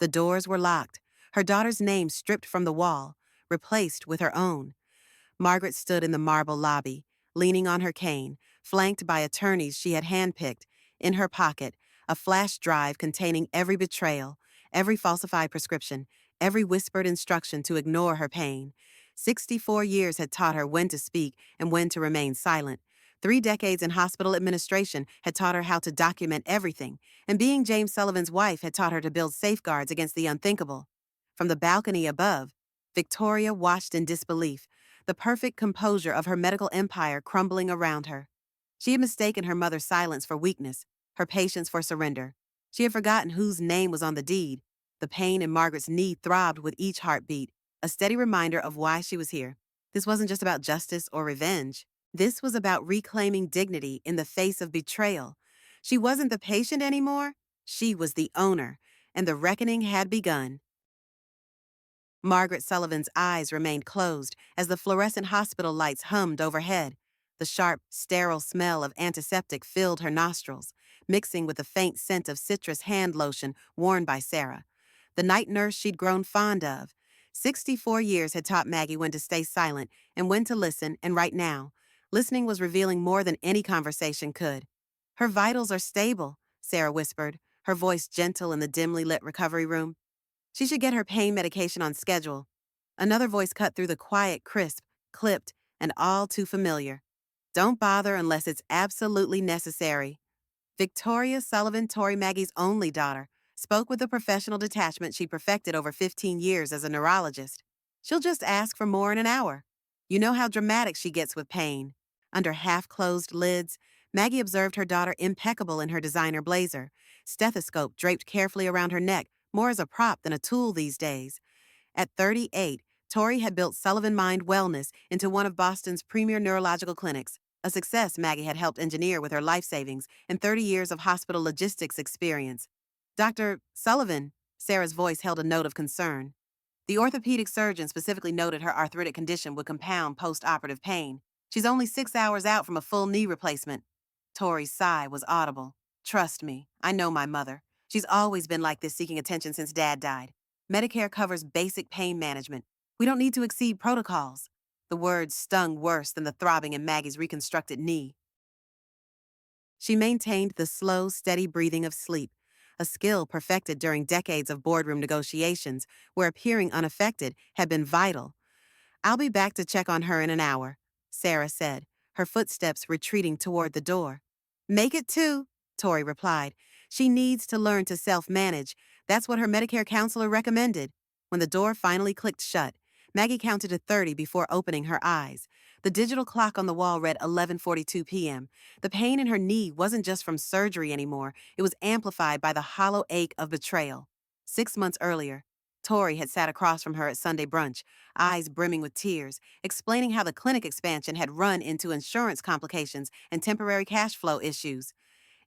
The doors were locked, her daughter's name stripped from the wall, replaced with her own. Margaret stood in the marble lobby, leaning on her cane, flanked by attorneys she had handpicked. In her pocket, a flash drive containing every betrayal, every falsified prescription, every whispered instruction to ignore her pain. 64 years had taught her when to speak and when to remain silent. 3 decades in hospital administration had taught her how to document everything, and being James Sullivan's wife had taught her to build safeguards against the unthinkable. From the balcony above, Victoria watched in disbelief, the perfect composure of her medical empire crumbling around her. She had mistaken her mother's silence for weakness, her patience for surrender. She had forgotten whose name was on the deed. The pain in Margaret's knee throbbed with each heartbeat, a steady reminder of why she was here. This wasn't just about justice or revenge. This was about reclaiming dignity in the face of betrayal. She wasn't the patient anymore. She was the owner, and the reckoning had begun. Margaret Sullivan's eyes remained closed as the fluorescent hospital lights hummed overhead. The sharp, sterile smell of antiseptic filled her nostrils, mixing with the faint scent of citrus hand lotion worn by Sarah, the night nurse she'd grown fond of. 64 years had taught Maggie when to stay silent and when to listen, and right now, listening was revealing more than any conversation could. "Her vitals are stable," Sarah whispered, her voice gentle in the dimly lit recovery room. "She should get her pain medication on schedule." Another voice cut through the quiet, crisp, clipped, and all too familiar. "Don't bother unless it's absolutely necessary." Victoria Sullivan, Tori Maggie's only daughter, spoke with the professional detachment she perfected over 15 years as a neurologist. "She'll just ask for more in an hour. You know how dramatic she gets with pain." Under half-closed lids, Maggie observed her daughter impeccable in her designer blazer, stethoscope draped carefully around her neck, more as a prop than a tool these days. At 38, Tori had built Sullivan Mind Wellness into one of Boston's premier neurological clinics, a success Maggie had helped engineer with her life savings and 30 years of hospital logistics experience. "Dr. Sullivan," Sarah's voice held a note of concern. "The orthopedic surgeon specifically noted her arthritic condition would compound post-operative pain. She's only 6 hours out from a full knee replacement." Tori's sigh was audible. "Trust me, I know my mother. She's always been like this, seeking attention since Dad died. Medicare covers basic pain management. We don't need to exceed protocols." The words stung worse than the throbbing in Maggie's reconstructed knee. She maintained the slow, steady breathing of sleep, a skill perfected during decades of boardroom negotiations where appearing unaffected had been vital. "I'll be back to check on her in an hour," Sarah said, her footsteps retreating toward the door. "Make it 2, Tori replied. "She needs to learn to self-manage. That's what her Medicare counselor recommended." When the door finally clicked shut, Maggie counted to 30 before opening her eyes. The digital clock on the wall read 11:42 p.m. The pain in her knee wasn't just from surgery anymore. It was amplified by the hollow ache of betrayal. 6 months earlier, Tori had sat across from her at Sunday brunch, eyes brimming with tears, explaining how the clinic expansion had run into insurance complications and temporary cash flow issues.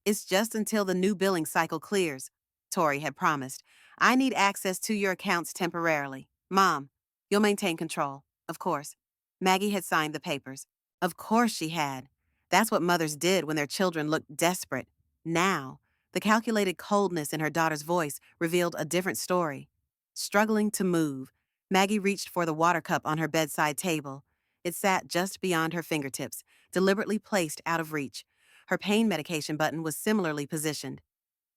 "It's just until the new billing cycle clears," Tori had promised. "I need access to your accounts temporarily. Mom, you'll maintain control, of course." Maggie had signed the papers. Of course she had. That's what mothers did when their children looked desperate. Now, the calculated coldness in her daughter's voice revealed a different story. Struggling to move, Maggie reached for the water cup on her bedside table. It sat just beyond her fingertips, deliberately placed out of reach. Her pain medication button was similarly positioned.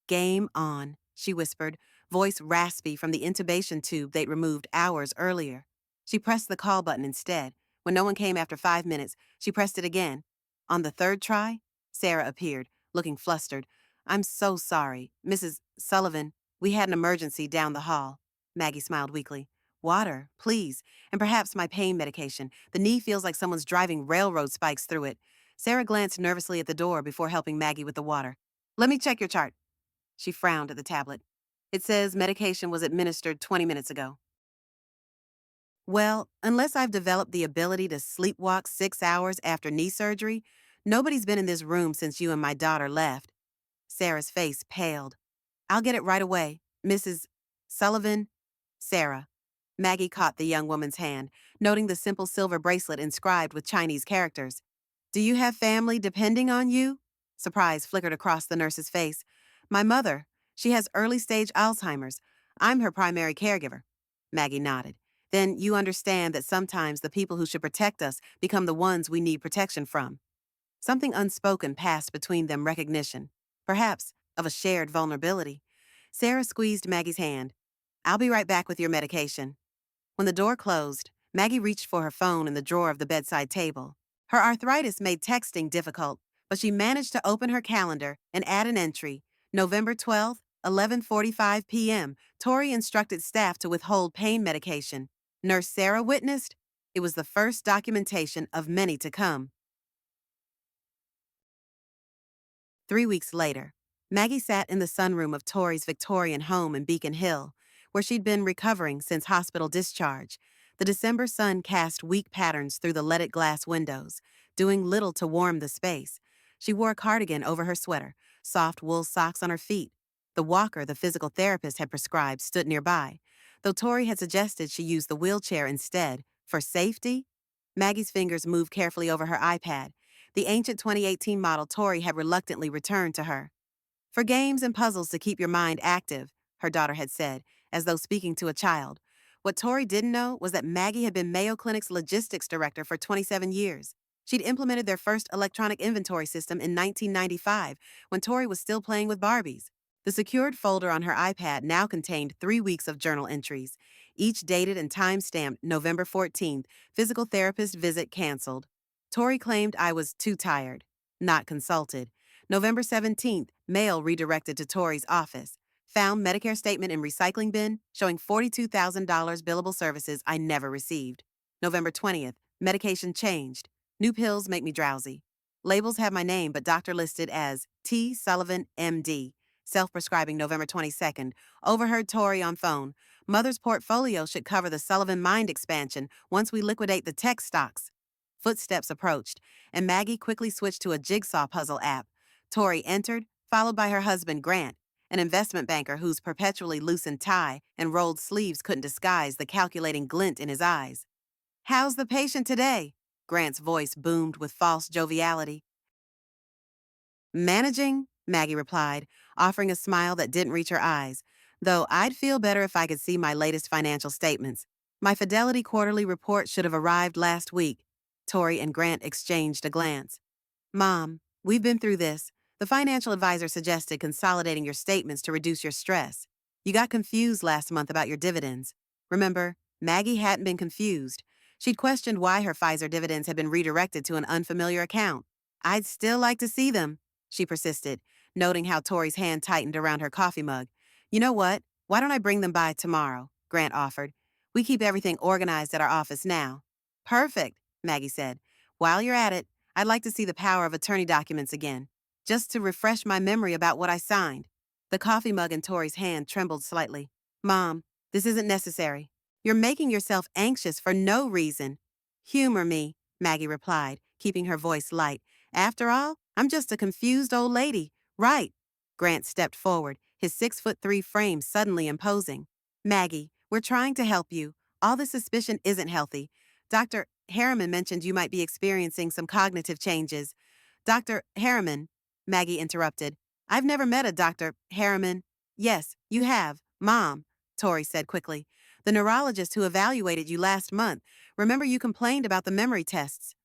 "Game on," she whispered, voice raspy from the intubation tube they'd removed hours earlier. She pressed the call button instead. When no one came after 5 minutes, she pressed it again. On the third try, Sarah appeared, looking flustered. "I'm so sorry, Mrs. Sullivan. We had an emergency down the hall." Maggie smiled weakly. "Water, please, and perhaps my pain medication. The knee feels like someone's driving railroad spikes through it." Sarah glanced nervously at the door before helping Maggie with the water. "Let me check your chart." She frowned at the tablet. "It says medication was administered 20 minutes ago." "Well, unless I've developed the ability to sleepwalk 6 hours after knee surgery, nobody's been in this room since you and my daughter left." Sarah's face paled. "I'll get it right away, Mrs. Sullivan." "Sarah." Maggie caught the young woman's hand, noting the simple silver bracelet inscribed with Chinese characters. "Do you have family depending on you?" Surprise flickered across the nurse's face. "My mother. She has early-stage Alzheimer's. I'm her primary caregiver. Maggie nodded. Then you understand that sometimes the people who should protect us become the ones we need protection from. Something unspoken passed between them recognition, perhaps of a shared vulnerability. Sarah squeezed Maggie's hand. I'll be right back with your medication. When the door closed, Maggie reached for her phone in the drawer of the bedside table. Her arthritis made texting difficult, but she managed to open her calendar and add an entry. November 12th, 11:45 p.m. Tori instructed staff to withhold pain medication. Nurse Sarah witnessed. It was the first documentation of many to come. 3 weeks later, Maggie sat in the sunroom of Tori's Victorian home in Beacon Hill, where she'd been recovering since hospital discharge. The December sun cast weak patterns through the leaded glass windows, doing little to warm the space. She wore a cardigan over her sweater, soft wool socks on her feet. The walker the physical therapist had prescribed stood nearby, though Tori had suggested she use the wheelchair instead, for safety. Maggie's fingers moved carefully over her iPad. The ancient 2018 model Tori had reluctantly returned to her. For games and puzzles to keep your mind active, her daughter had said, as though speaking to a child. What Tori didn't know was that Maggie had been Mayo Clinic's logistics director for 27 years. She'd implemented their first electronic inventory system in 1995, when Tori was still playing with Barbies. The secured folder on her iPad now contained 3 weeks of journal entries, each dated and time-stamped November 14th, physical therapist visit canceled. Tori claimed I was too tired, not consulted. November 17th, mail redirected to Tori's office. Found Medicare statement in recycling bin showing $42,000 billable services I never received. November 20th, medication changed. New pills make me drowsy. Labels have my name, but doctor listed as T. Sullivan, MD. Self-prescribing November 22nd. Overheard Tori on phone. Mother's portfolio should cover the Sullivan Mind expansion once we liquidate the tech stocks. Footsteps approached, and Maggie quickly switched to a jigsaw puzzle app. Tori entered, followed by her husband, Grant, an investment banker whose perpetually loosened tie and rolled sleeves couldn't disguise the calculating glint in his eyes. "How's the patient today?" Grant's voice boomed with false joviality. "Managing," Maggie replied, offering a smile that didn't reach her eyes, though I'd feel better if I could see my latest financial statements. My Fidelity quarterly report should have arrived last week. Tori and Grant exchanged a glance. "Mom, we've been through this. The financial advisor suggested consolidating your statements to reduce your stress. You got confused last month about your dividends. Remember, Maggie hadn't been confused. She'd questioned why her Pfizer dividends had been redirected to an unfamiliar account. I'd still like to see them," she persisted, noting how Tori's hand tightened around her coffee mug. "You know what? Why don't I bring them by tomorrow?" Grant offered. "We keep everything organized at our office now." "Perfect," Maggie said. "While you're at it, I'd like to see the power of attorney documents again, just to refresh my memory about what I signed." The coffee mug in Tori's hand trembled slightly. "Mom, this isn't necessary. You're making yourself anxious for no reason." "Humor me," Maggie replied, keeping her voice light. "After all, I'm just a confused old lady." "Right." Grant stepped forward, his 6'3" frame suddenly imposing. "Maggie, we're trying to help you. All this suspicion isn't healthy. Dr. Harriman mentioned you might be experiencing some cognitive changes." "Dr. Harriman," Maggie interrupted. "I've never met a Dr. Harriman." "Yes, you have, Mom," Tori said quickly. "The neurologist who evaluated you last month. Remember you complained about the memory tests."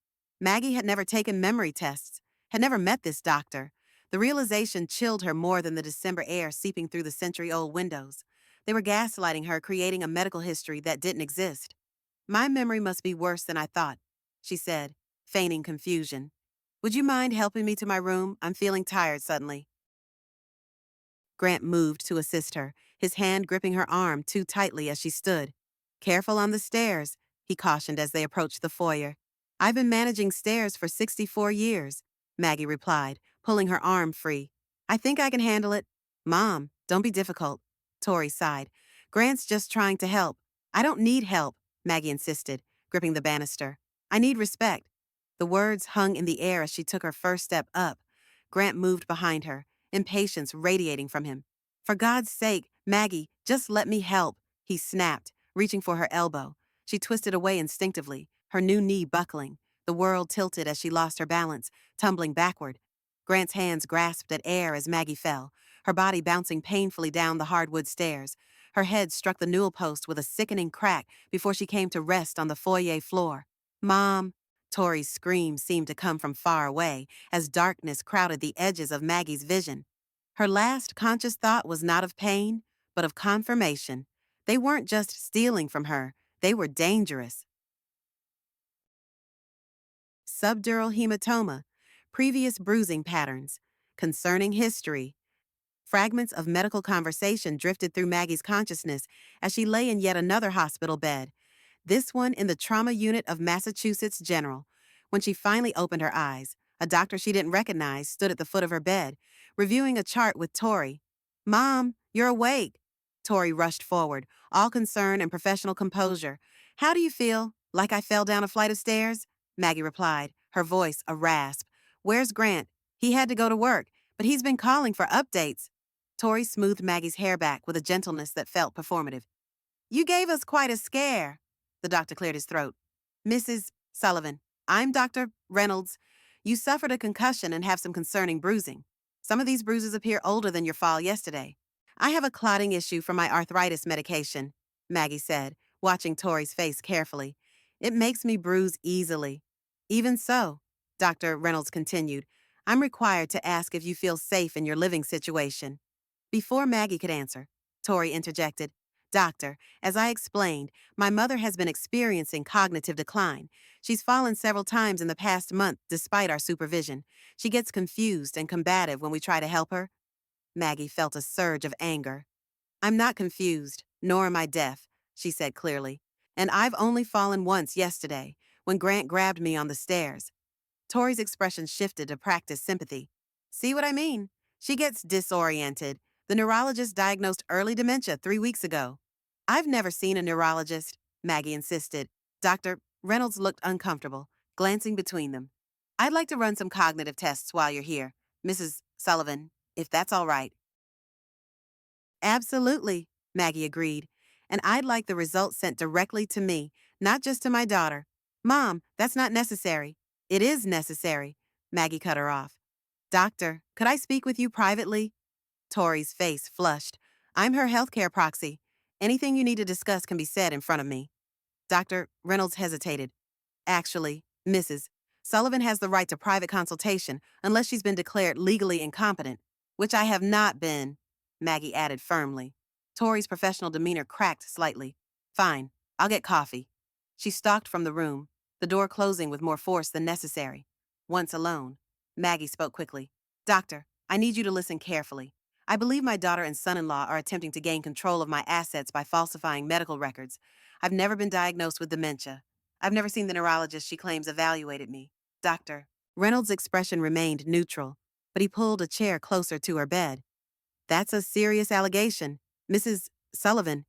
Maggie had never taken memory tests, had never met this doctor. The realization chilled her more than the December air seeping through the century-old windows. They were gaslighting her, creating a medical history that didn't exist. "My memory must be worse than I thought," she said, feigning confusion. "Would you mind helping me to my room? I'm feeling tired suddenly." Grant moved to assist her, his hand gripping her arm too tightly as she stood. "Careful on the stairs," he cautioned as they approached the foyer. "I've been managing stairs for 64 years," Maggie replied, pulling her arm free. "I think I can handle it." "Mom, don't be difficult," Tori sighed. "Grant's just trying to help." "I don't need help," Maggie insisted, gripping the banister. "I need respect." The words hung in the air as she took her first step up. Grant moved behind her, impatience radiating from him. "For God's sake, Maggie, just let me help," he snapped, reaching for her elbow. She twisted away instinctively, her new knee buckling. The world tilted as she lost her balance, tumbling backward. Grant's hands grasped at air as Maggie fell, her body bouncing painfully down the hardwood stairs. Her head struck the newel post with a sickening crack before she came to rest on the foyer floor. Mom! Tori's scream seemed to come from far away as darkness crowded the edges of Maggie's vision. Her last conscious thought was not of pain, but of confirmation. They weren't just stealing from her, they were dangerous. Subdural hematoma, previous bruising patterns, concerning history. Fragments of medical conversation drifted through Maggie's consciousness as she lay in yet another hospital bed, this one in the trauma unit of Massachusetts General. When she finally opened her eyes, a doctor she didn't recognize stood at the foot of her bed, reviewing a chart with Tori. Mom, you're awake. Tori rushed forward, all concern and professional composure. How do you feel? Like I fell down a flight of stairs? Maggie replied, her voice a rasp. Where's Grant? He had to go to work, but he's been calling for updates. Tori smoothed Maggie's hair back with a gentleness that felt performative. You gave us quite a scare. The doctor cleared his throat. Mrs. Sullivan, I'm Dr. Reynolds. You suffered a concussion and have some concerning bruising. Some of these bruises appear older than your fall yesterday. I have a clotting issue from my arthritis medication, Maggie said, watching Tori's face carefully. It makes me bruise easily. Even so, Dr. Reynolds continued, I'm required to ask if you feel safe in your living situation. Before Maggie could answer, Tori interjected, Doctor, as I explained, my mother has been experiencing cognitive decline. She's fallen several times in the past month despite our supervision. She gets confused and combative when we try to help her. Maggie felt a surge of anger. I'm not confused, nor am I deaf, she said clearly. And I've only fallen once yesterday, when Grant grabbed me on the stairs. Tori's expression shifted to practice sympathy. See what I mean? She gets disoriented. The neurologist diagnosed early dementia 3 weeks ago. I've never seen a neurologist, Maggie insisted. Dr. Reynolds looked uncomfortable, glancing between them. I'd like to run some cognitive tests while you're here, Mrs. Sullivan, if that's all right. Absolutely, Maggie agreed. And I'd like the results sent directly to me, not just to my daughter. Mom, that's not necessary. It is necessary, Maggie cut her off. Doctor, could I speak with you privately? Tori's face flushed. I'm her healthcare proxy. Anything you need to discuss can be said in front of me. Dr. Reynolds hesitated. Actually, Mrs. Sullivan has the right to private consultation unless she's been declared legally incompetent, which I have not been, Maggie added firmly. Tori's professional demeanor cracked slightly. Fine, I'll get coffee. She stalked from the room, the door closing with more force than necessary. Once alone, Maggie spoke quickly. Doctor, I need you to listen carefully. I believe my daughter and son-in-law are attempting to gain control of my assets by falsifying medical records. I've never been diagnosed with dementia. I've never seen the neurologist she claims evaluated me. Doctor. Reynolds' expression remained neutral, but he pulled a chair closer to her bed. That's a serious allegation. Mrs. Sullivan,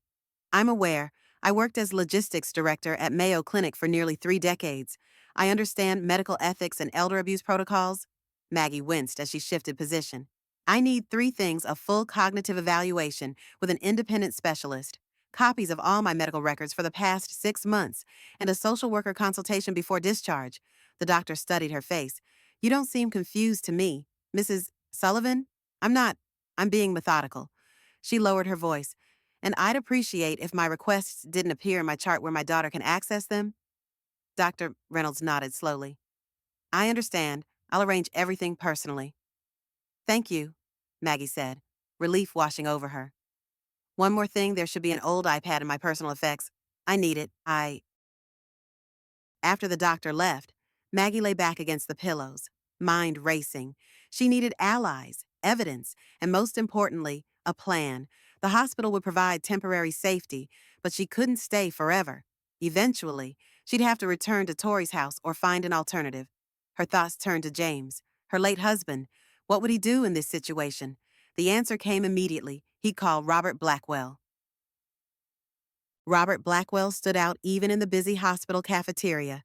I'm aware. I worked as logistics director at Mayo Clinic for nearly 3 decades. I understand medical ethics and elder abuse protocols. Maggie winced as she shifted position. I need 3 things: a full cognitive evaluation with an independent specialist, copies of all my medical records for the past 6 months, and a social worker consultation before discharge. The doctor studied her face. You don't seem confused to me. Mrs. Sullivan? I'm not. I'm being methodical. She lowered her voice. And I'd appreciate if my requests didn't appear in my chart where my daughter can access them. Dr. Reynolds nodded slowly. I understand. I'll arrange everything personally. Thank you, Maggie said, relief washing over her. One more thing, there should be an old iPad in my personal effects. I need it. After the doctor left, Maggie lay back against the pillows, mind racing. She needed allies, evidence, and most importantly, a plan. The hospital would provide temporary safety, but she couldn't stay forever. Eventually, she'd have to return to Tori's house or find an alternative. Her thoughts turned to James, her late husband. What would he do in this situation? The answer came immediately. He'd call Robert Blackwell. Robert Blackwell stood out even in the busy hospital cafeteria.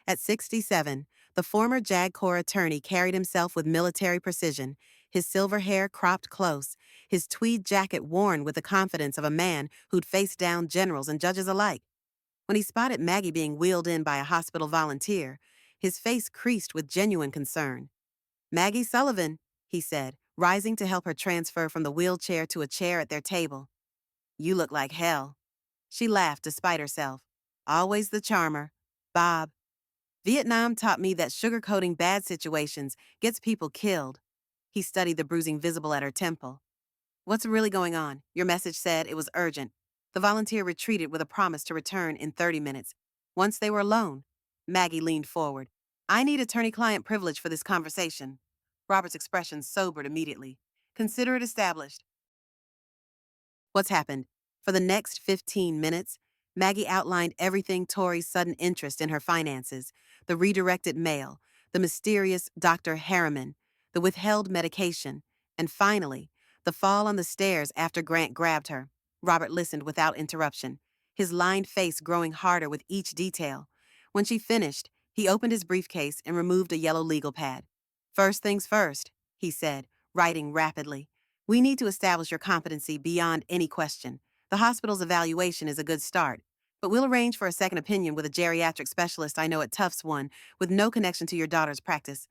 At 67, the former JAG Corps attorney carried himself with military precision, his silver hair cropped close, his tweed jacket worn with the confidence of a man who'd faced down generals and judges alike. When he spotted Maggie being wheeled in by a hospital volunteer, his face creased with genuine concern. Maggie Sullivan, he said, rising to help her transfer from the wheelchair to a chair at their table. You look like hell. She laughed despite herself. Always the charmer. Bob. Vietnam taught me that sugarcoating bad situations gets people killed. He studied the bruising visible at her temple. What's really going on? Your message said it was urgent. The volunteer retreated with a promise to return in 30 minutes. Once they were alone, Maggie leaned forward. I need attorney-client privilege for this conversation. Robert's expression sobered immediately. Consider it established. What's happened? For the next 15 minutes, Maggie outlined everything Tori's sudden interest in her finances, the redirected mail, the mysterious Dr. Harriman, the withheld medication, and finally, the fall on the stairs after Grant grabbed her. Robert listened without interruption, his lined face growing harder with each detail. When she finished, he opened his briefcase and removed a yellow legal pad. First things first, he said, writing rapidly. We need to establish your competency beyond any question. The hospital's evaluation is a good start, but we'll arrange for a second opinion with a geriatric specialist I know at Tufts One with no connection to your daughter's practice.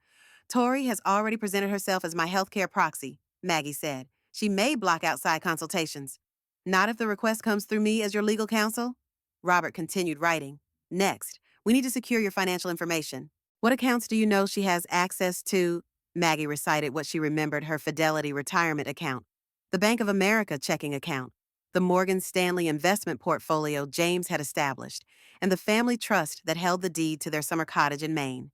Tori has already presented herself as my healthcare proxy, Maggie said. She may block outside consultations. Not if the request comes through me as your legal counsel? Robert continued writing. Next, we need to secure your financial information. What accounts do you know she has access to? Maggie recited what she remembered her Fidelity retirement account, the Bank of America checking account, the Morgan Stanley investment portfolio James had established, and the family trust that held the deed to their summer cottage in Maine.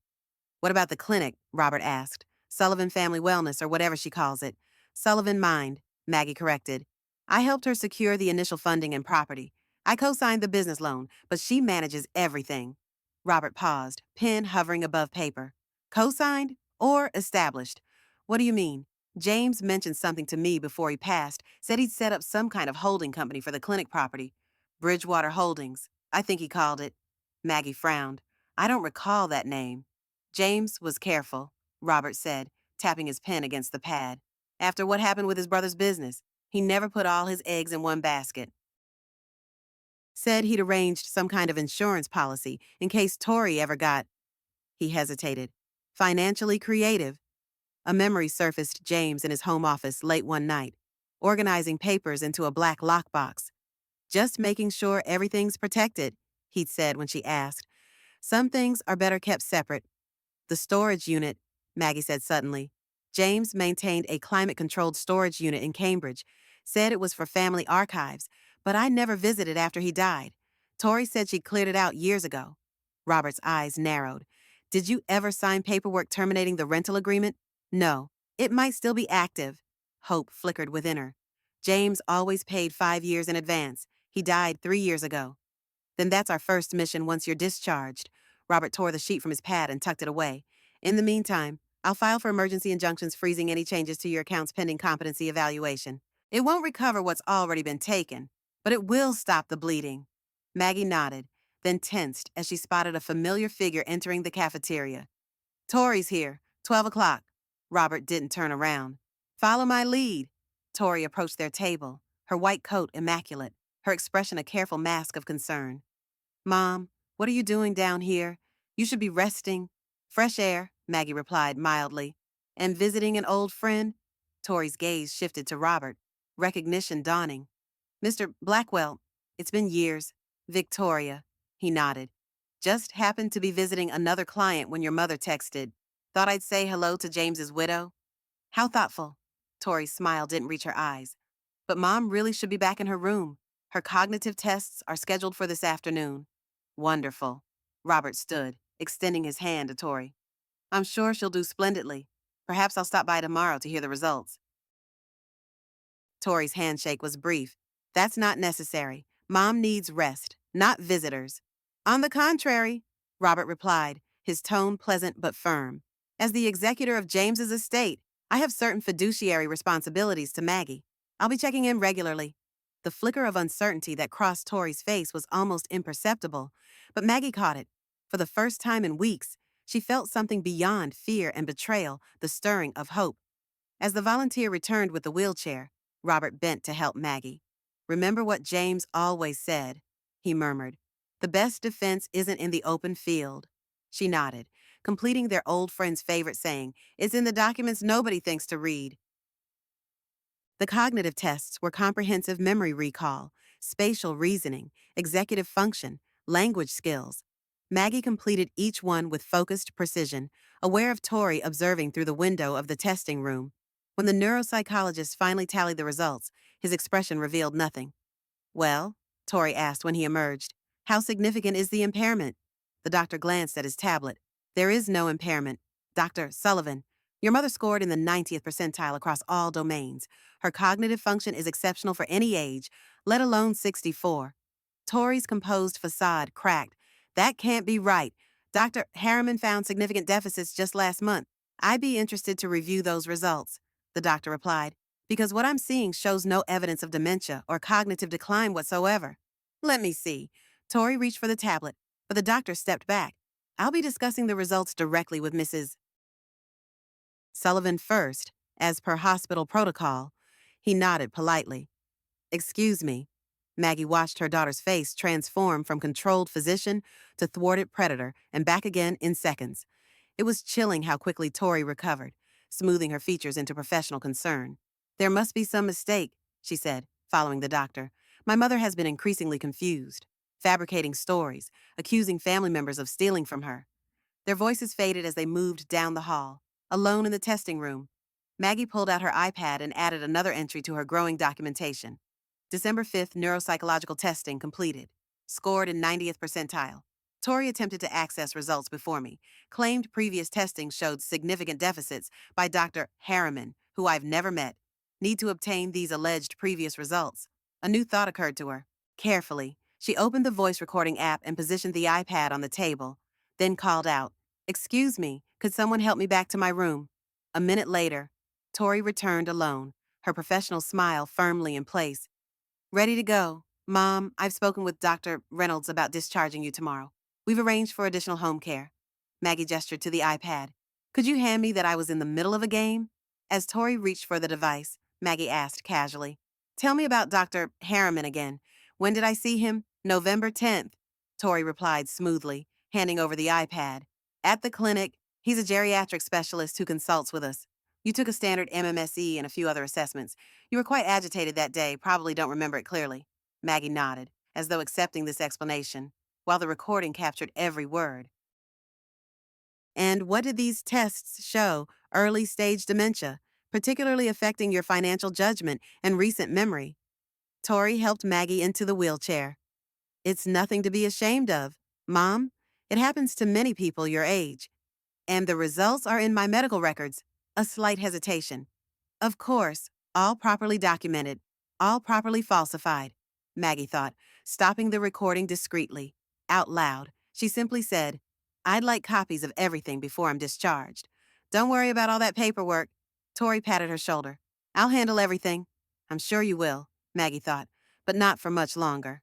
What about the clinic? Robert asked. Sullivan Family Wellness, or whatever she calls it. Sullivan Mind, Maggie corrected. I helped her secure the initial funding and property. I co-signed the business loan, but she manages everything. Robert paused, pen hovering above paper. Co-signed or established? What do you mean? James mentioned something to me before he passed, said he'd set up some kind of holding company for the clinic property. Bridgewater Holdings, I think he called it. Maggie frowned. I don't recall that name. James was careful, Robert said, tapping his pen against the pad. After what happened with his brother's business, he never put all his eggs in one basket. Said he'd arranged some kind of insurance policy in case Tori ever got. He hesitated. Financially creative. A memory surfaced James in his home office late one night, organizing papers into a black lockbox. Just making sure everything's protected, he'd said when she asked. Some things are better kept separate. The storage unit, Maggie said suddenly. James maintained a climate-controlled storage unit in Cambridge, said it was for family archives, but I never visited after he died. Tori said she'd cleared it out years ago. Robert's eyes narrowed. Did you ever sign paperwork terminating the rental agreement? No. It might still be active. Hope flickered within her. James always paid 5 years in advance. He died 3 years ago. Then that's our first mission once you're discharged. Robert tore the sheet from his pad and tucked it away. In the meantime, I'll file for emergency injunctions freezing any changes to your account's pending competency evaluation. It won't recover what's already been taken, but it will stop the bleeding. Maggie nodded, then tensed as she spotted a familiar figure entering the cafeteria. Tori's here, 12 o'clock. Robert didn't turn around. Follow my lead. Tori approached their table, her white coat immaculate, her expression a careful mask of concern. Mom, what are you doing down here? You should be resting. Fresh air, Maggie replied mildly. And visiting an old friend? Tori's gaze shifted to Robert, recognition dawning. Mr. Blackwell, it's been years. Victoria, he nodded. Just happened to be visiting another client when your mother texted. Thought I'd say hello to James's widow. How thoughtful. Tori's smile didn't reach her eyes. But Mom really should be back in her room. Her cognitive tests are scheduled for this afternoon. Wonderful. Robert stood, extending his hand to Tori. I'm sure she'll do splendidly. Perhaps I'll stop by tomorrow to hear the results. Tori's handshake was brief. That's not necessary. Mom needs rest, not visitors. On the contrary, Robert replied, his tone pleasant but firm. As the executor of James's estate, I have certain fiduciary responsibilities to Maggie. I'll be checking in regularly. The flicker of uncertainty that crossed Tori's face was almost imperceptible, but Maggie caught it. For the first time in weeks, she felt something beyond fear and betrayal, the stirring of hope. As the volunteer returned with the wheelchair, Robert bent to help Maggie. Remember what James always said, he murmured. The best defense isn't in the open field. She nodded, completing their old friend's favorite saying, it's in the documents nobody thinks to read. The cognitive tests were comprehensive memory recall, spatial reasoning, executive function, language skills. Maggie completed each one with focused precision, aware of Tori observing through the window of the testing room. When the neuropsychologist finally tallied the results, his expression revealed nothing. Well, Tori asked when he emerged, how significant is the impairment? The doctor glanced at his tablet. There is no impairment. Dr. Sullivan, your mother scored in the 90th percentile across all domains. Her cognitive function is exceptional for any age, let alone 64. Tori's composed facade cracked. That can't be right. Dr. Harriman found significant deficits just last month. I'd be interested to review those results, the doctor replied, because what I'm seeing shows no evidence of dementia or cognitive decline whatsoever. Let me see. Tori reached for the tablet, but the doctor stepped back. I'll be discussing the results directly with Mrs. Sullivan first, as per hospital protocol. He nodded politely. Excuse me. Maggie watched her daughter's face transform from controlled physician to thwarted predator and back again in seconds. It was chilling how quickly Tori recovered, smoothing her features into professional concern. There must be some mistake, she said, following the doctor. My mother has been increasingly confused, fabricating stories, accusing family members of stealing from her. Their voices faded as they moved down the hall. Alone in the testing room, Maggie pulled out her iPad and added another entry to her growing documentation. December 5th neuropsychological testing completed. Scored in 90th percentile. Tori attempted to access results before me. Claimed previous testing showed significant deficits by Dr. Harriman, who I've never met. Need to obtain these alleged previous results. A new thought occurred to her. Carefully, she opened the voice recording app and positioned the iPad on the table, then called out, "Excuse me, could someone help me back to my room?" A minute later, Tori returned alone, her professional smile firmly in place. "Ready to go. Mom, I've spoken with Dr. Reynolds about discharging you tomorrow. We've arranged for additional home care." Maggie gestured to the iPad. "Could you hand me that I was in the middle of a game?" As Tori reached for the device, Maggie asked casually, "Tell me about Dr. Harriman again. When did I see him?" "November 10th, Tori replied smoothly, handing over the iPad. "At the clinic. He's a geriatric specialist who consults with us. You took a standard MMSE and a few other assessments. You were quite agitated that day, probably don't remember it clearly." Maggie nodded, as though accepting this explanation, while the recording captured every word. "And what did these tests show? Early stage dementia, particularly affecting your financial judgment and recent memory." Tori helped Maggie into the wheelchair. "It's nothing to be ashamed of, Mom. It happens to many people your age. And the results are in my medical records." A slight hesitation. "Of course, all properly documented, all properly falsified," Maggie thought, stopping the recording discreetly. Out loud, she simply said, "I'd like copies of everything before I'm discharged. Don't worry about all that paperwork." Tori patted her shoulder. "I'll handle everything." "I'm sure you will," Maggie thought, "but not for much longer."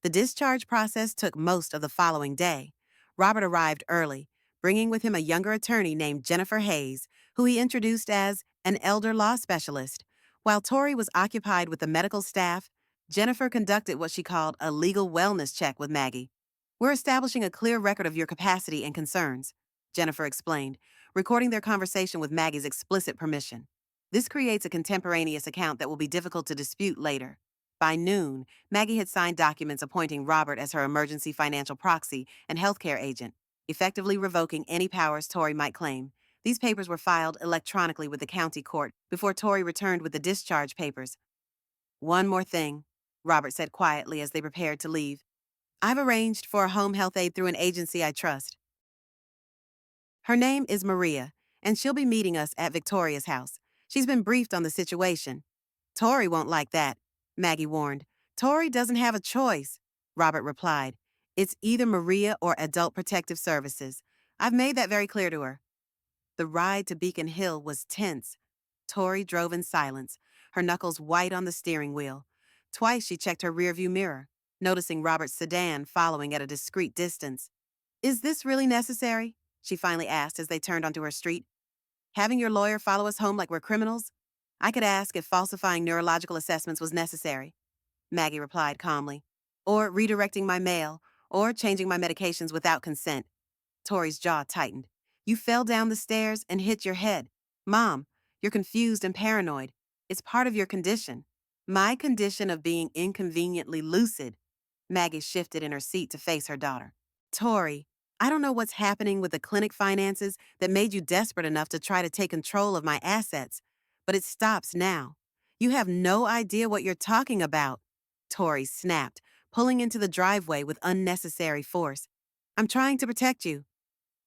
The discharge process took most of the following day. Robert arrived early, bringing with him a younger attorney named Jennifer Hayes, who he introduced as an elder law specialist. While Tori was occupied with the medical staff, Jennifer conducted what she called a legal wellness check with Maggie. "We're establishing a clear record of your capacity and concerns," Jennifer explained, recording their conversation with Maggie's explicit permission. "This creates a contemporaneous account that will be difficult to dispute later." By noon, Maggie had signed documents appointing Robert as her emergency financial proxy and healthcare agent, effectively revoking any powers Tori might claim. These papers were filed electronically with the county court before Tori returned with the discharge papers. "One more thing," Robert said quietly as they prepared to leave. "I've arranged for a home health aide through an agency I trust. Her name is Maria, and she'll be meeting us at Victoria's house. She's been briefed on the situation." "Tori won't like that," Maggie warned. "Tori doesn't have a choice," Robert replied. "It's either Maria or Adult Protective Services. I've made that very clear to her." The ride to Beacon Hill was tense. Tori drove in silence, her knuckles white on the steering wheel. Twice she checked her rearview mirror, noticing Robert's sedan following at a discreet distance. "Is this really necessary?" she finally asked as they turned onto her street. "Having your lawyer follow us home like we're criminals? I could ask if falsifying neurological assessments was necessary," Maggie replied calmly. "Or redirecting my mail, or changing my medications without consent." Tori's jaw tightened. "You fell down the stairs and hit your head. Mom, you're confused and paranoid. It's part of your condition." My condition of being inconveniently lucid. Maggie shifted in her seat to face her daughter. Tori, I don't know what's happening with the clinic finances that made you desperate enough to try to take control of my assets, but it stops now. You have no idea what you're talking about. Tori snapped, pulling into the driveway with unnecessary force. I'm trying to protect you.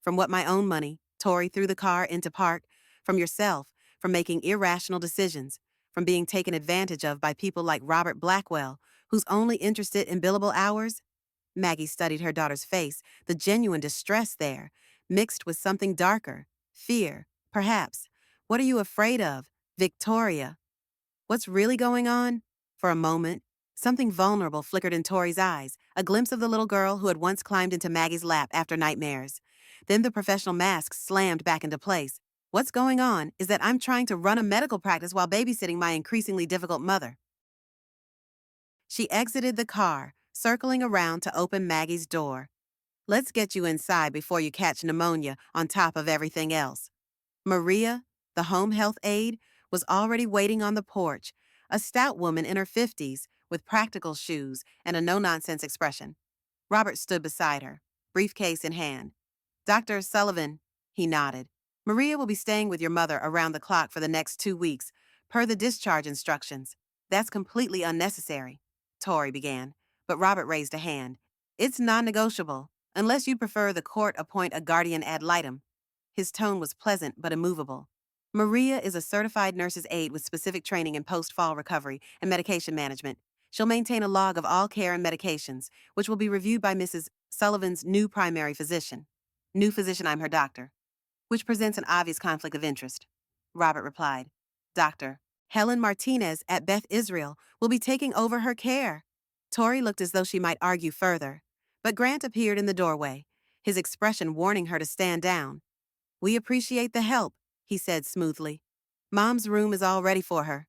From what my own money, Tori threw the car into park, from yourself, from making irrational decisions, from being taken advantage of by people like Robert Blackwell, who's only interested in billable hours. Maggie studied her daughter's face, the genuine distress there, mixed with something darker. Fear, perhaps. What are you afraid of? Victoria. What's really going on? For a moment, something vulnerable flickered in Tori's eyes, a glimpse of the little girl who had once climbed into Maggie's lap after nightmares. Then the professional mask slammed back into place. What's going on is that I'm trying to run a medical practice while babysitting my increasingly difficult mother. She exited the car, circling around to open Maggie's door. Let's get you inside before you catch pneumonia on top of everything else. Maria, the home health aide, was already waiting on the porch, a stout woman in her 50s with practical shoes and a no-nonsense expression. Robert stood beside her, briefcase in hand. Dr. Sullivan, he nodded. Maria will be staying with your mother around the clock for the next 2 weeks, per the discharge instructions. That's completely unnecessary, Tori began, but Robert raised a hand. It's non-negotiable, unless you prefer the court appoint a guardian ad litem. His tone was pleasant but immovable. Maria is a certified nurse's aide with specific training in post-fall recovery and medication management. She'll maintain a log of all care and medications, which will be reviewed by Mrs. Sullivan's new primary physician. New physician, I'm her doctor. Which presents an obvious conflict of interest. Robert replied. Dr. Helen Martinez at Beth Israel will be taking over her care. Tori looked as though she might argue further, but Grant appeared in the doorway, his expression warning her to stand down. We appreciate the help, he said smoothly. Mom's room is all ready for her.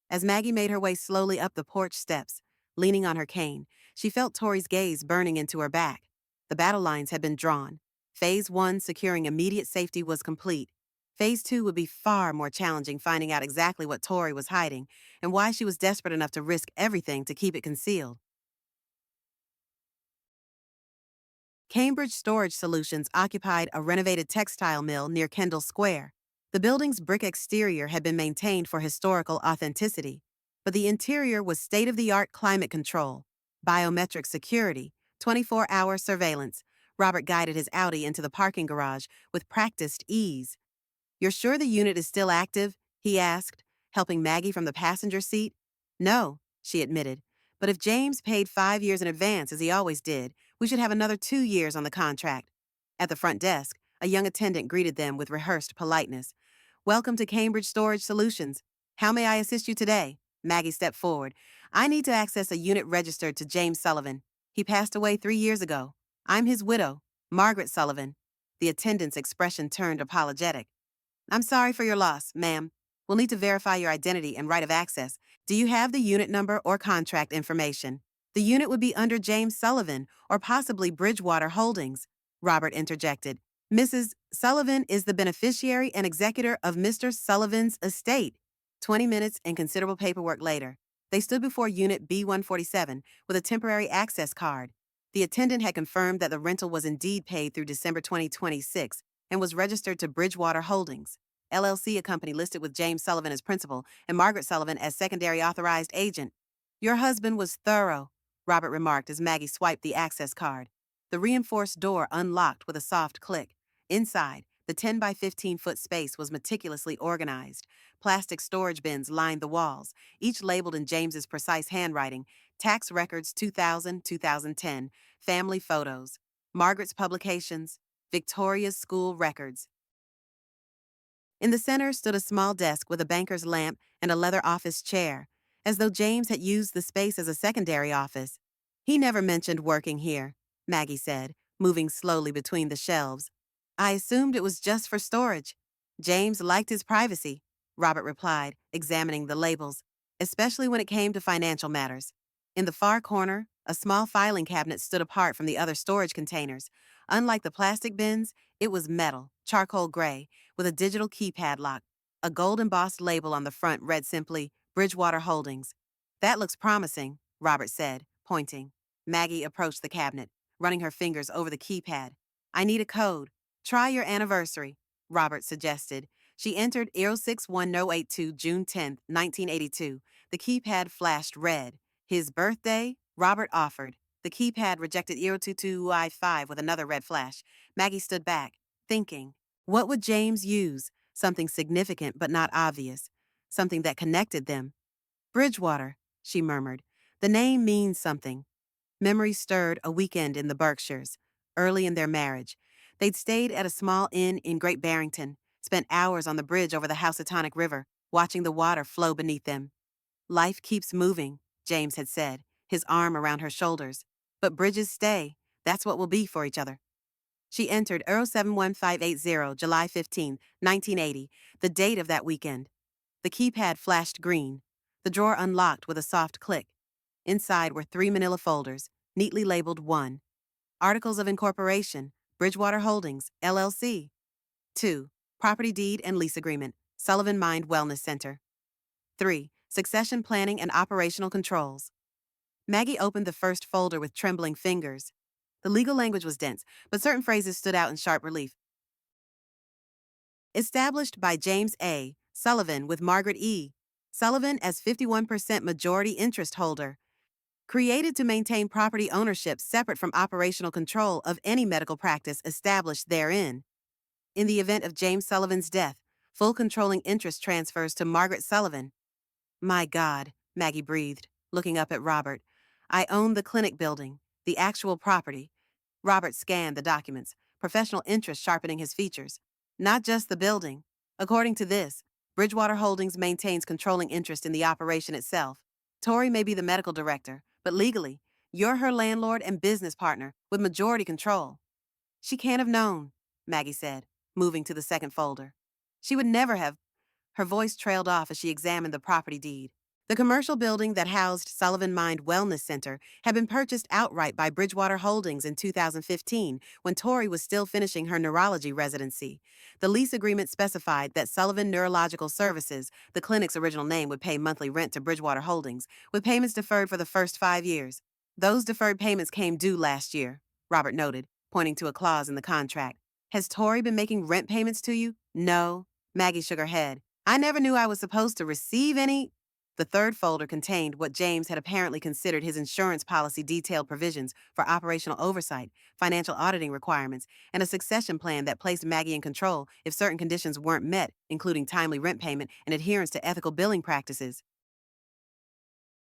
As Maggie made her way slowly up the porch steps, leaning on her cane, she felt Tori's gaze burning into her back. The battle lines had been drawn. Phase 1, securing immediate safety, was complete. Phase 2 would be far more challenging, finding out exactly what Tori was hiding and why she was desperate enough to risk everything to keep it concealed. Cambridge Storage Solutions occupied a renovated textile mill near Kendall Square. The building's brick exterior had been maintained for historical authenticity, but the interior was state-of-the-art climate control, biometric security, 24-hour surveillance. Robert guided his Audi into the parking garage with practiced ease. You're sure the unit is still active? He asked, helping Maggie from the passenger seat. No, she admitted, but if James paid 5 years in advance, as he always did, we should have another 2 years on the contract. At the front desk, a young attendant greeted them with rehearsed politeness. Welcome to Cambridge Storage Solutions. How may I assist you today? Maggie stepped forward. I need to access a unit registered to James Sullivan. He passed away 3 years ago. I'm his widow, Margaret Sullivan. The attendant's expression turned apologetic. I'm sorry for your loss, ma'am. We'll need to verify your identity and right of access. Do you have the unit number or contract information? The unit would be under James Sullivan or possibly Bridgewater Holdings, Robert interjected. Mrs. Sullivan is the beneficiary and executor of Mr. Sullivan's estate. 20 minutes and considerable paperwork later, they stood before Unit B147 with a temporary access card. The attendant had confirmed that the rental was indeed paid through December 2026 and was registered to Bridgewater Holdings, LLC, a company listed with James Sullivan as principal and Margaret Sullivan as secondary authorized agent. Your husband was thorough, Robert remarked as Maggie swiped the access card. The reinforced door unlocked with a soft click. Inside, the 10 by 15-foot space was meticulously organized. Plastic storage bins lined the walls, each labeled in James's precise handwriting: tax records 2000-2010, family photos, Margaret's publications, Victoria's school records. In the center stood a small desk with a banker's lamp and a leather office chair, as though James had used the space as a secondary office. He never mentioned working here, Maggie said, moving slowly between the shelves. I assumed it was just for storage. James liked his privacy, Robert replied, examining the labels, especially when it came to financial matters. In the far corner, a small filing cabinet stood apart from the other storage containers. Unlike the plastic bins, it was metal, charcoal gray, with a digital keypad lock. A gold embossed label on the front read simply, Bridgewater Holdings. That looks promising, Robert said, pointing. Maggie approached the cabinet, running her fingers over the keypad. I need a code. Try your anniversary, Robert suggested. She entered 061082 June 10th, 1982. The keypad flashed red. His birthday? Robert offered. The keypad rejected 022I5 with another red flash. Maggie stood back, thinking. What would James use? Something significant but not obvious. Something that connected them. Bridgewater, she murmured. The name means something. Memory stirred a weekend in the Berkshires, early in their marriage. They'd stayed at a small inn in Great Barrington, spent hours on the bridge over the Housatonic River, watching the water flow beneath them. Life keeps moving, James had said, his arm around her shoulders. But bridges stay. That's what we'll be for each other. She entered 071580 July 15, 1980, the date of that weekend. The keypad flashed green. The drawer unlocked with a soft click. Inside were 3 manila folders, neatly labeled 1. Articles of Incorporation, Bridgewater Holdings, LLC. 2. Property Deed and Lease Agreement, Sullivan Mind Wellness Center. 3. Succession Planning and Operational Controls. Maggie opened the first folder with trembling fingers. The legal language was dense, but certain phrases stood out in sharp relief. Established by James A. Sullivan with Margaret E. Sullivan as 51% majority interest holder. Created to maintain property ownership separate from operational control of any medical practice established therein. In the event of James Sullivan's death, full controlling interest transfers to Margaret Sullivan. My God, Maggie breathed, looking up at Robert. I own the clinic building, the actual property. Robert scanned the documents, professional interest sharpening his features. Not just the building. According to this, Bridgewater Holdings maintains controlling interest in the operation itself. Tori may be the medical director, but legally, you're her landlord and business partner with majority control. She can't have known, Maggie said, moving to the second folder. She would never have. Her voice trailed off as she examined the property deed. The commercial building that housed Sullivan Mind Wellness Center had been purchased outright by Bridgewater Holdings in 2015 when Tori was still finishing her neurology residency. The lease agreement specified that Sullivan Neurological Services, the clinic's original name, would pay monthly rent to Bridgewater Holdings, with payments deferred for the first 5 years. Those deferred payments came due last year, Robert noted, pointing to a clause in the contract. Has Tori been making rent payments to you? No. Maggie shook her head. I never knew I was supposed to receive any. The third folder contained what James had apparently considered his insurance policy detailed provisions for operational oversight, financial auditing requirements, and a succession plan that placed Maggie in control if certain conditions weren't met, including timely rent payment and adherence to ethical billing practices.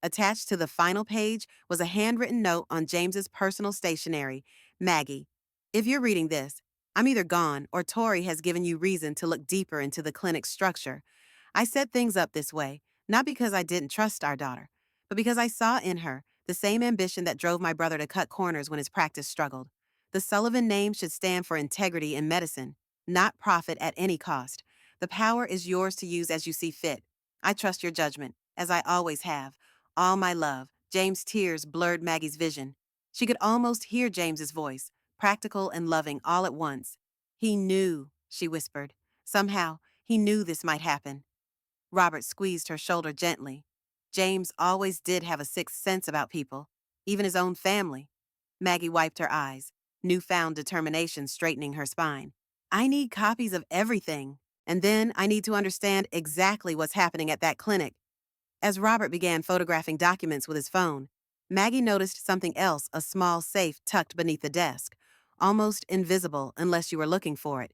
Attached to the final page was a handwritten note on James's personal stationery. Maggie, if you're reading this, I'm either gone or Tori has given you reason to look deeper into the clinic's structure. I set things up this way, not because I didn't trust our daughter, but because I saw in her the same ambition that drove my brother to cut corners when his practice struggled. The Sullivan name should stand for integrity in medicine, not profit at any cost. The power is yours to use as you see fit. I trust your judgment, as I always have. All my love. James' tears blurred Maggie's vision. She could almost hear James's voice, practical and loving all at once. He knew, she whispered. Somehow, he knew this might happen. Robert squeezed her shoulder gently. James always did have a sixth sense about people, even his own family. Maggie wiped her eyes, newfound determination straightening her spine. I need copies of everything, and then I need to understand exactly what's happening at that clinic. As Robert began photographing documents with his phone, Maggie noticed something else, a small safe tucked beneath the desk, almost invisible unless you were looking for it.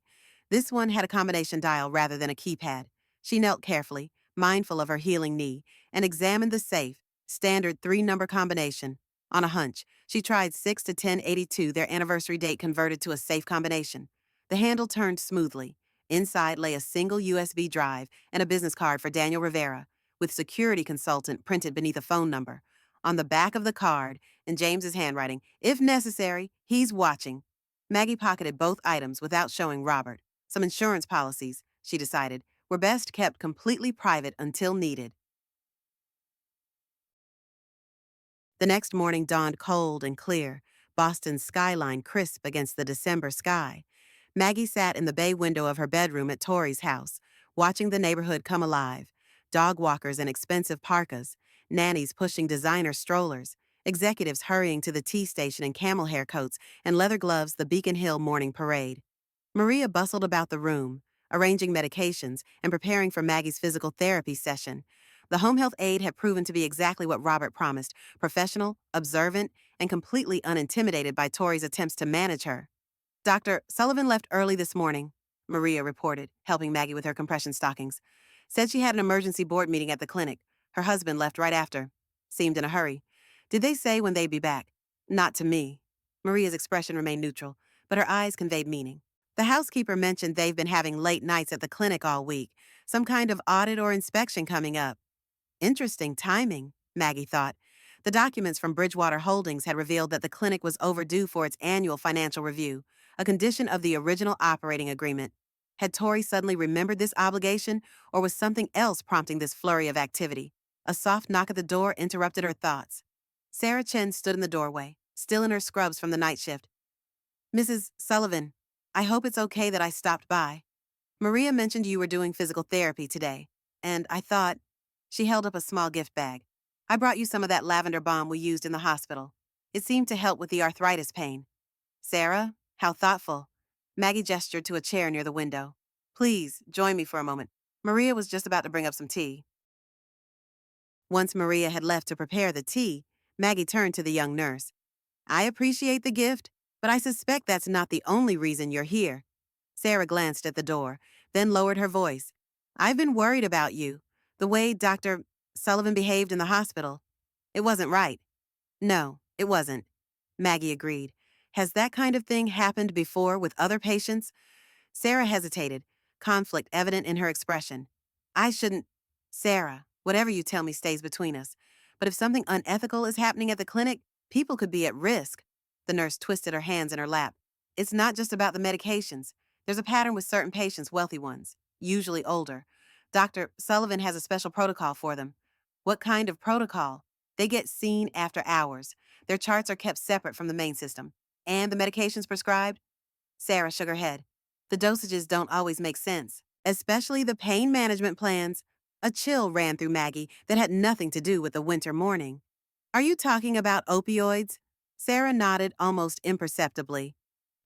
This one had a combination dial rather than a keypad. She knelt carefully, mindful of her healing knee, and examined the safe, standard 3-number combination. On a hunch, she tried 6 to 1082, their anniversary date converted to a safe combination. The handle turned smoothly. Inside lay a single USB drive and a business card for Daniel Rivera, with security consultant printed beneath a phone number. On the back of the card, in James's handwriting, if necessary, he's watching. Maggie pocketed both items without showing Robert. Some insurance policies, she decided, were best kept completely private until needed. The next morning dawned cold and clear, Boston's skyline crisp against the December sky. Maggie sat in the bay window of her bedroom at Tori's house, watching the neighborhood come alive. Dog walkers and expensive parkas, nannies pushing designer strollers, executives hurrying to the tea station in camel hair coats and leather gloves the Beacon Hill morning parade. Maria bustled about the room, arranging medications and preparing for Maggie's physical therapy session. The home health aide had proven to be exactly what Robert promised: professional, observant, and completely unintimidated by Tori's attempts to manage her. Dr. Sullivan left early this morning, Maria reported, helping Maggie with her compression stockings. Said she had an emergency board meeting at the clinic. Her husband left right after. Seemed in a hurry. Did they say when they'd be back? Not to me. Maria's expression remained neutral, but her eyes conveyed meaning. The housekeeper mentioned they've been having late nights at the clinic all week, some kind of audit or inspection coming up. Interesting timing, Maggie thought. The documents from Bridgewater Holdings had revealed that the clinic was overdue for its annual financial review, a condition of the original operating agreement. Had Tori suddenly remembered this obligation, or was something else prompting this flurry of activity? A soft knock at the door interrupted her thoughts. Sarah Chen stood in the doorway, still in her scrubs from the night shift. Mrs. Sullivan, I hope it's okay that I stopped by. Maria mentioned you were doing physical therapy today, and I thought. She held up a small gift bag. I brought you some of that lavender balm we used in the hospital. It seemed to help with the arthritis pain. Sarah, how thoughtful. Maggie gestured to a chair near the window. Please, join me for a moment. Maria was just about to bring up some tea. Once Maria had left to prepare the tea, Maggie turned to the young nurse. I appreciate the gift, but I suspect that's not the only reason you're here. Sarah glanced at the door, then lowered her voice. I've been worried about you. The way Dr. Sullivan behaved in the hospital. It wasn't right. No, it wasn't. Maggie agreed. Has that kind of thing happened before with other patients? Sarah hesitated, conflict evident in her expression. I shouldn't. Sarah, whatever you tell me stays between us. But if something unethical is happening at the clinic, people could be at risk. The nurse twisted her hands in her lap. It's not just about the medications. There's a pattern with certain patients, wealthy ones, usually older. Dr. Sullivan has a special protocol for them. What kind of protocol? They get seen after hours. Their charts are kept separate from the main system. And the medications prescribed? Sarah shook her head. The dosages don't always make sense, especially the pain management plans. A chill ran through Maggie that had nothing to do with the winter morning. Are you talking about opioids? Sarah nodded almost imperceptibly.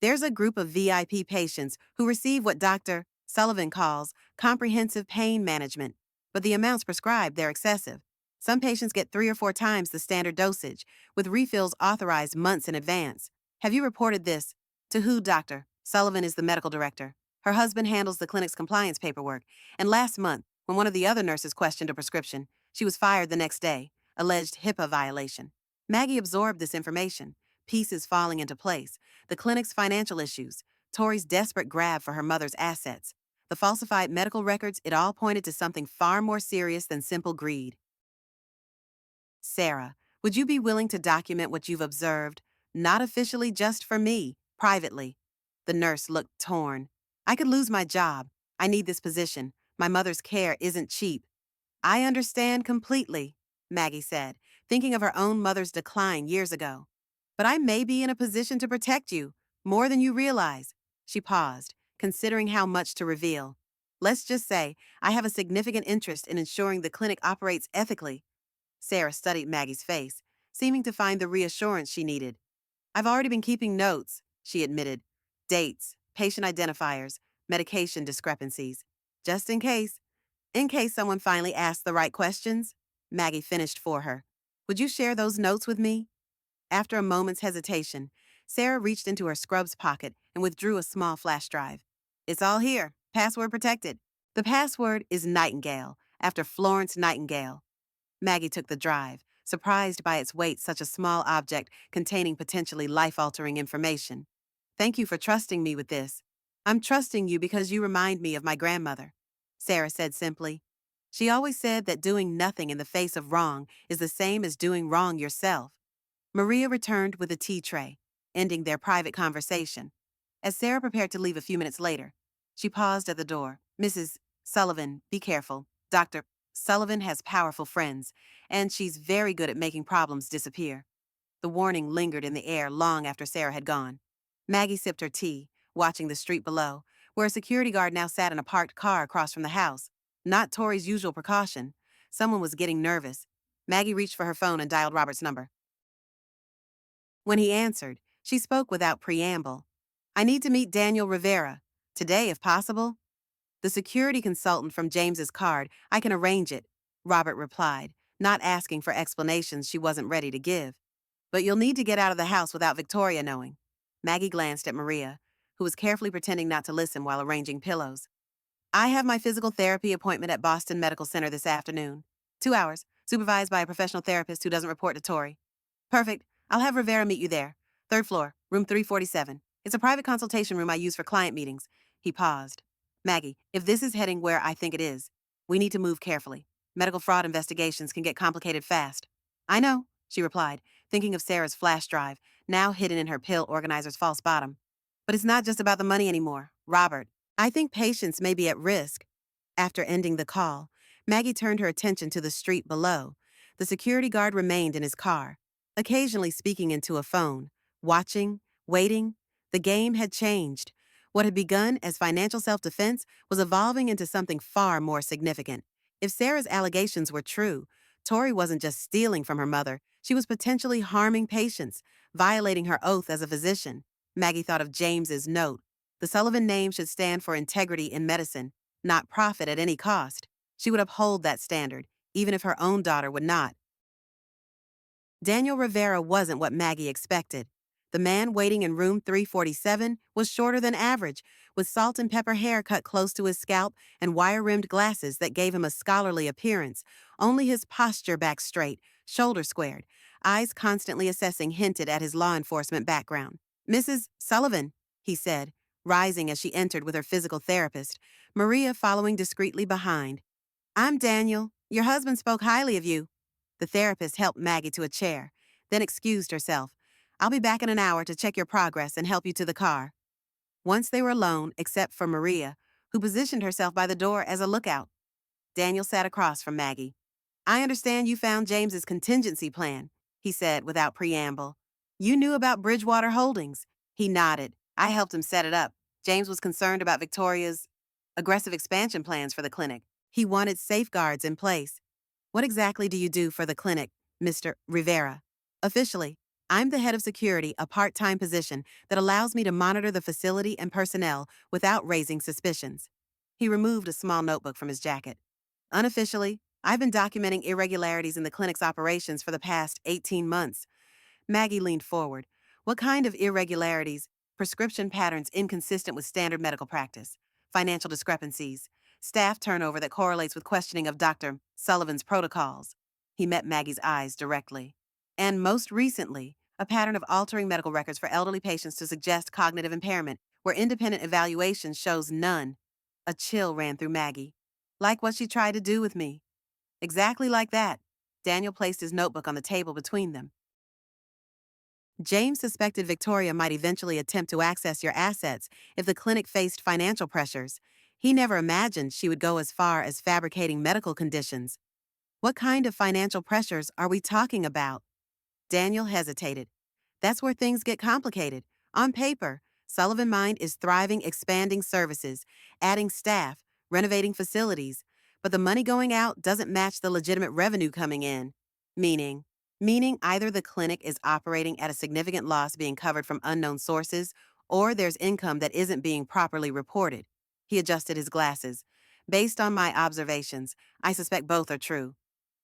There's a group of VIP patients who receive what Dr. Sullivan calls comprehensive pain management, but the amounts prescribed, they're excessive. Some patients get 3 or 4 times the standard dosage, with refills authorized months in advance. Have you reported this? To who, Dr. Sullivan is the medical director. Her husband handles the clinic's compliance paperwork, and last month, when one of the other nurses questioned a prescription, she was fired the next day, alleged HIPAA violation. Maggie absorbed this information, pieces falling into place, the clinic's financial issues, Tori's desperate grab for her mother's assets. The falsified medical records, it all pointed to something far more serious than simple greed. Sarah, would you be willing to document what you've observed? Not officially, just for me, privately. The nurse looked torn. I could lose my job. I need this position. My mother's care isn't cheap. I understand completely, Maggie said, thinking of her own mother's decline years ago. But I may be in a position to protect you, more than you realize. She paused, considering how much to reveal. Let's just say I have a significant interest in ensuring the clinic operates ethically. Sarah studied Maggie's face, seeming to find the reassurance she needed. I've already been keeping notes, she admitted. Dates, patient identifiers, medication discrepancies. Just in case. In case someone finally asked the right questions, Maggie finished for her. Would you share those notes with me? After a moment's hesitation, Sarah reached into her scrubs pocket and withdrew a small flash drive. It's all here, password protected. The password is Nightingale, after Florence Nightingale. Maggie took the drive, surprised by its weight, such a small object containing potentially life-altering information. Thank you for trusting me with this. I'm trusting you because you remind me of my grandmother, Sarah said simply. She always said that doing nothing in the face of wrong is the same as doing wrong yourself. Maria returned with a tea tray, ending their private conversation. As Sarah prepared to leave a few minutes later, she paused at the door. Mrs. Sullivan, be careful. Dr. Sullivan has powerful friends, and she's very good at making problems disappear. The warning lingered in the air long after Sarah had gone. Maggie sipped her tea, watching the street below, where a security guard now sat in a parked car across from the house. Not Tori's usual precaution. Someone was getting nervous. Maggie reached for her phone and dialed Robert's number. When he answered, she spoke without preamble. I need to meet Daniel Rivera. Today, if possible. The security consultant from James's card. I can arrange it, Robert replied, not asking for explanations she wasn't ready to give. But you'll need to get out of the house without Victoria knowing. Maggie glanced at Maria, who was carefully pretending not to listen while arranging pillows. I have my physical therapy appointment at Boston Medical Center this afternoon. 2 hours, supervised by a professional therapist who doesn't report to Tori. Perfect. I'll have Rivera meet you there. Third floor, room 347. It's a private consultation room I use for client meetings. He paused. Maggie, if this is heading where I think it is, we need to move carefully. Medical fraud investigations can get complicated fast. I know, she replied, thinking of Sarah's flash drive, now hidden in her pill organizer's false bottom. But it's not just about the money anymore, Robert. I think patients may be at risk. After ending the call, Maggie turned her attention to the street below. The security guard remained in his car, occasionally speaking into a phone, watching, waiting. The game had changed. What had begun as financial self-defense was evolving into something far more significant. If Sarah's allegations were true, Tori wasn't just stealing from her mother, she was potentially harming patients, violating her oath as a physician. Maggie thought of James's note. The Sullivan name should stand for integrity in medicine, not profit at any cost. She would uphold that standard, even if her own daughter would not. Daniel Rivera wasn't what Maggie expected. The man waiting in room 347 was shorter than average, with salt and pepper hair cut close to his scalp and wire-rimmed glasses that gave him a scholarly appearance. Only his posture back straight, shoulders squared, eyes constantly assessing hinted at his law enforcement background. Mrs. Sullivan, he said, rising as she entered with her physical therapist, Maria following discreetly behind. I'm Daniel. Your husband spoke highly of you. The therapist helped Maggie to a chair, then excused herself. I'll be back in an hour to check your progress and help you to the car. Once they were alone, except for Maria, who positioned herself by the door as a lookout, Daniel sat across from Maggie. I understand you found James's contingency plan, he said without preamble. You knew about Bridgewater Holdings. He nodded. I helped him set it up. James was concerned about Victoria's aggressive expansion plans for the clinic. He wanted safeguards in place. What exactly do you do for the clinic, Mr. Rivera? Officially, I'm the head of security, a part-time position that allows me to monitor the facility and personnel without raising suspicions. He removed a small notebook from his jacket. Unofficially, I've been documenting irregularities in the clinic's operations for the past 18 months. Maggie leaned forward. What kind of irregularities? Prescription patterns inconsistent with standard medical practice, financial discrepancies, staff turnover that correlates with questioning of Dr. Sullivan's protocols. He met Maggie's eyes directly. And most recently, a pattern of altering medical records for elderly patients to suggest cognitive impairment, where independent evaluation shows none. A chill ran through Maggie. Like what she tried to do with me. Exactly like that. Daniel placed his notebook on the table between them. James suspected Victoria might eventually attempt to access your assets if the clinic faced financial pressures. He never imagined she would go as far as fabricating medical conditions. What kind of financial pressures are we talking about? Daniel hesitated. That's where things get complicated. On paper, Sullivan Mind is thriving, expanding services, adding staff, renovating facilities, but the money going out doesn't match the legitimate revenue coming in. Meaning either the clinic is operating at a significant loss being covered from unknown sources, or there's income that isn't being properly reported. He adjusted his glasses. Based on my observations, I suspect both are true.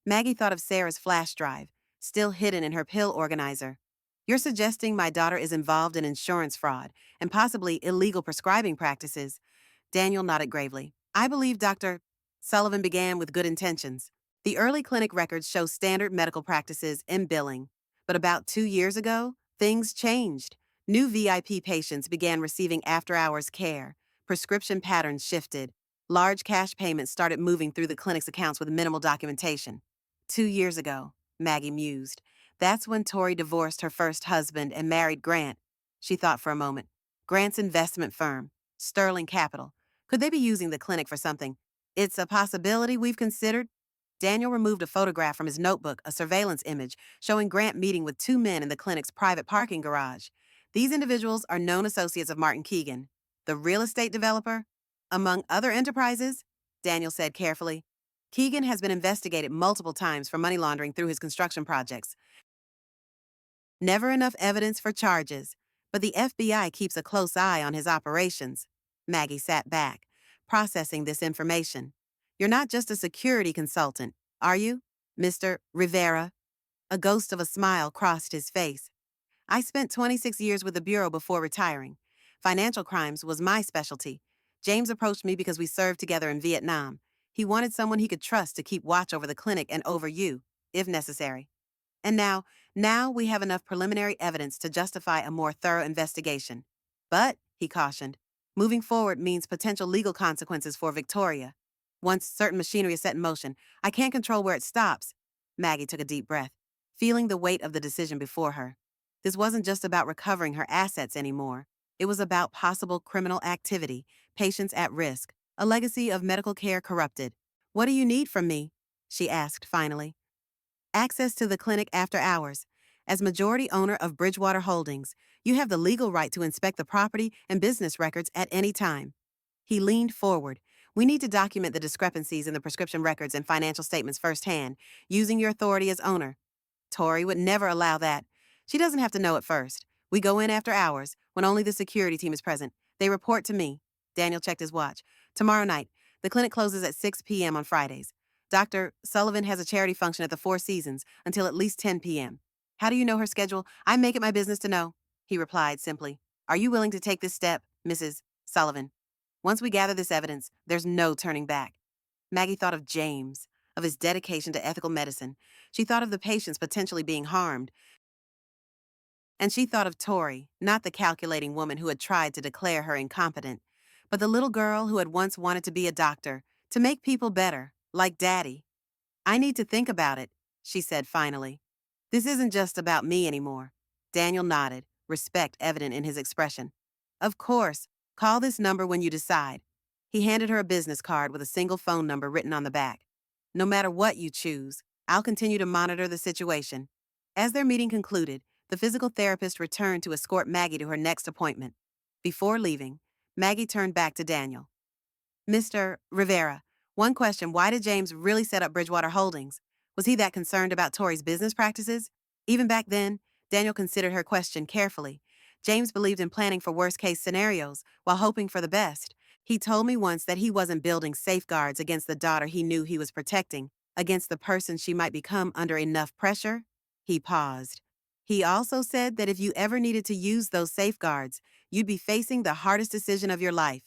Maggie thought of Sarah's flash drive, still hidden in her pill organizer. You're suggesting my daughter is involved in insurance fraud and possibly illegal prescribing practices? Daniel nodded gravely. I believe Dr. Sullivan began with good intentions. The early clinic records show standard medical practices and billing. But about 2 years ago, things changed. New VIP patients began receiving after-hours care. Prescription patterns shifted. Large cash payments started moving through the clinic's accounts with minimal documentation. 2 years ago, Maggie mused. That's when Tori divorced her first husband and married Grant. She thought for a moment. Grant's investment firm, Sterling Capital. Could they be using the clinic for something? It's a possibility we've considered. Daniel removed a photograph from his notebook, a surveillance image, showing Grant meeting with 2 men in the clinic's private parking garage. These individuals are known associates of Martin Keegan, the real estate developer. Among other enterprises, Daniel said carefully, Keegan has been investigated multiple times for money laundering through his construction projects. Never enough evidence for charges, but the FBI keeps a close eye on his operations. Maggie sat back, processing this information. You're not just a security consultant, are you, Mr. Rivera? A ghost of a smile crossed his face. I spent 26 years with the Bureau before retiring. Financial crimes was my specialty. James approached me because we served together in Vietnam. He wanted someone he could trust to keep watch over the clinic and over you, if necessary. And now we have enough preliminary evidence to justify a more thorough investigation. But, he cautioned, moving forward means potential legal consequences for Victoria. Once certain machinery is set in motion, I can't control where it stops. Maggie took a deep breath, feeling the weight of the decision before her. This wasn't just about recovering her assets anymore. It was about possible criminal activity, patients at risk, a legacy of medical care corrupted. What do you need from me? She asked finally. Access to the clinic after hours. As majority owner of Bridgewater Holdings, you have the legal right to inspect the property and business records at any time. He leaned forward. We need to document the discrepancies in the prescription records and financial statements firsthand, using your authority as owner. Tori would never allow that. She doesn't have to know it first. We go in after hours, when only the security team is present. They report to me. Daniel checked his watch. Tomorrow night. The clinic closes at 6 p.m. on Fridays. Dr. Sullivan has a charity function at the Four Seasons until at least 10 p.m. How do you know her schedule? I make it my business to know, he replied simply. Are you willing to take this step, Mrs. Sullivan? Once we gather this evidence, there's no turning back. Maggie thought of James, of his dedication to ethical medicine. She thought of the patients potentially being harmed. And she thought of Tori, not the calculating woman who had tried to declare her incompetent, but the little girl who had once wanted to be a doctor, to make people better, like Daddy. I need to think about it, she said finally. This isn't just about me anymore. Daniel nodded, respect evident in his expression. Of course, call this number when you decide. He handed her a business card with a single phone number written on the back. No matter what you choose, I'll continue to monitor the situation. As their meeting concluded, the physical therapist returned to escort Maggie to her next appointment. Before leaving, Maggie turned back to Daniel. Mr. Rivera, one question, why did James really set up Bridgewater Holdings? Was he that concerned about Tori's business practices? Even back then, Daniel considered her question carefully. James believed in planning for worst-case scenarios while hoping for the best. He told me once that he wasn't building safeguards against the daughter he knew he was protecting, against the person she might become under enough pressure. He paused. He also said that if you ever needed to use those safeguards, you'd be facing the hardest decision of your life.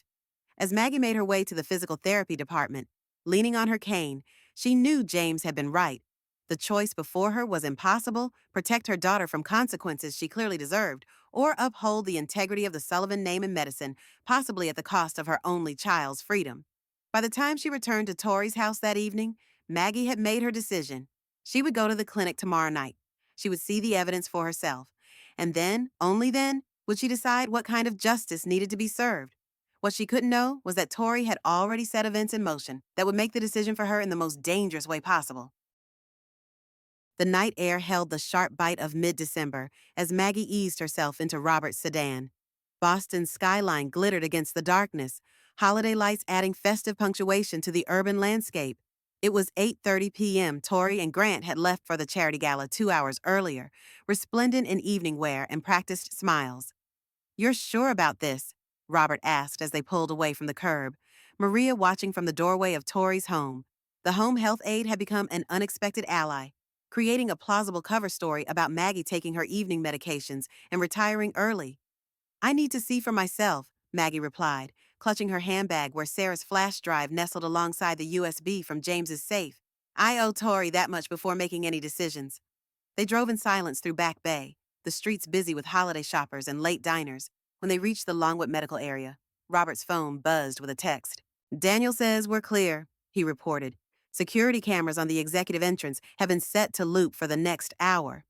As Maggie made her way to the physical therapy department, leaning on her cane, she knew James had been right. The choice before her was impossible: protect her daughter from consequences she clearly deserved, or uphold the integrity of the Sullivan name in medicine, possibly at the cost of her only child's freedom. By the time she returned to Tori's house that evening, Maggie had made her decision. She would go to the clinic tomorrow night. She would see the evidence for herself. And then, only then, would she decide what kind of justice needed to be served. What she couldn't know was that Tori had already set events in motion that would make the decision for her in the most dangerous way possible. The night air held the sharp bite of mid-December as Maggie eased herself into Robert's sedan. Boston's skyline glittered against the darkness, holiday lights adding festive punctuation to the urban landscape. It was 8:30 p.m. Tori and Grant had left for the charity gala 2 hours earlier, resplendent in evening wear and practiced smiles. You're sure about this? Robert asked as they pulled away from the curb, Maria watching from the doorway of Tori's home. The home health aide had become an unexpected ally, creating a plausible cover story about Maggie taking her evening medications and retiring early. I need to see for myself, Maggie replied, clutching her handbag where Sarah's flash drive nestled alongside the USB from James's safe. I owe Tori that much before making any decisions. They drove in silence through Back Bay, the streets busy with holiday shoppers and late diners. When they reached the Longwood medical area, Robert's phone buzzed with a text. Daniel says we're clear, he reported. Security cameras on the executive entrance have been set to loop for the next hour.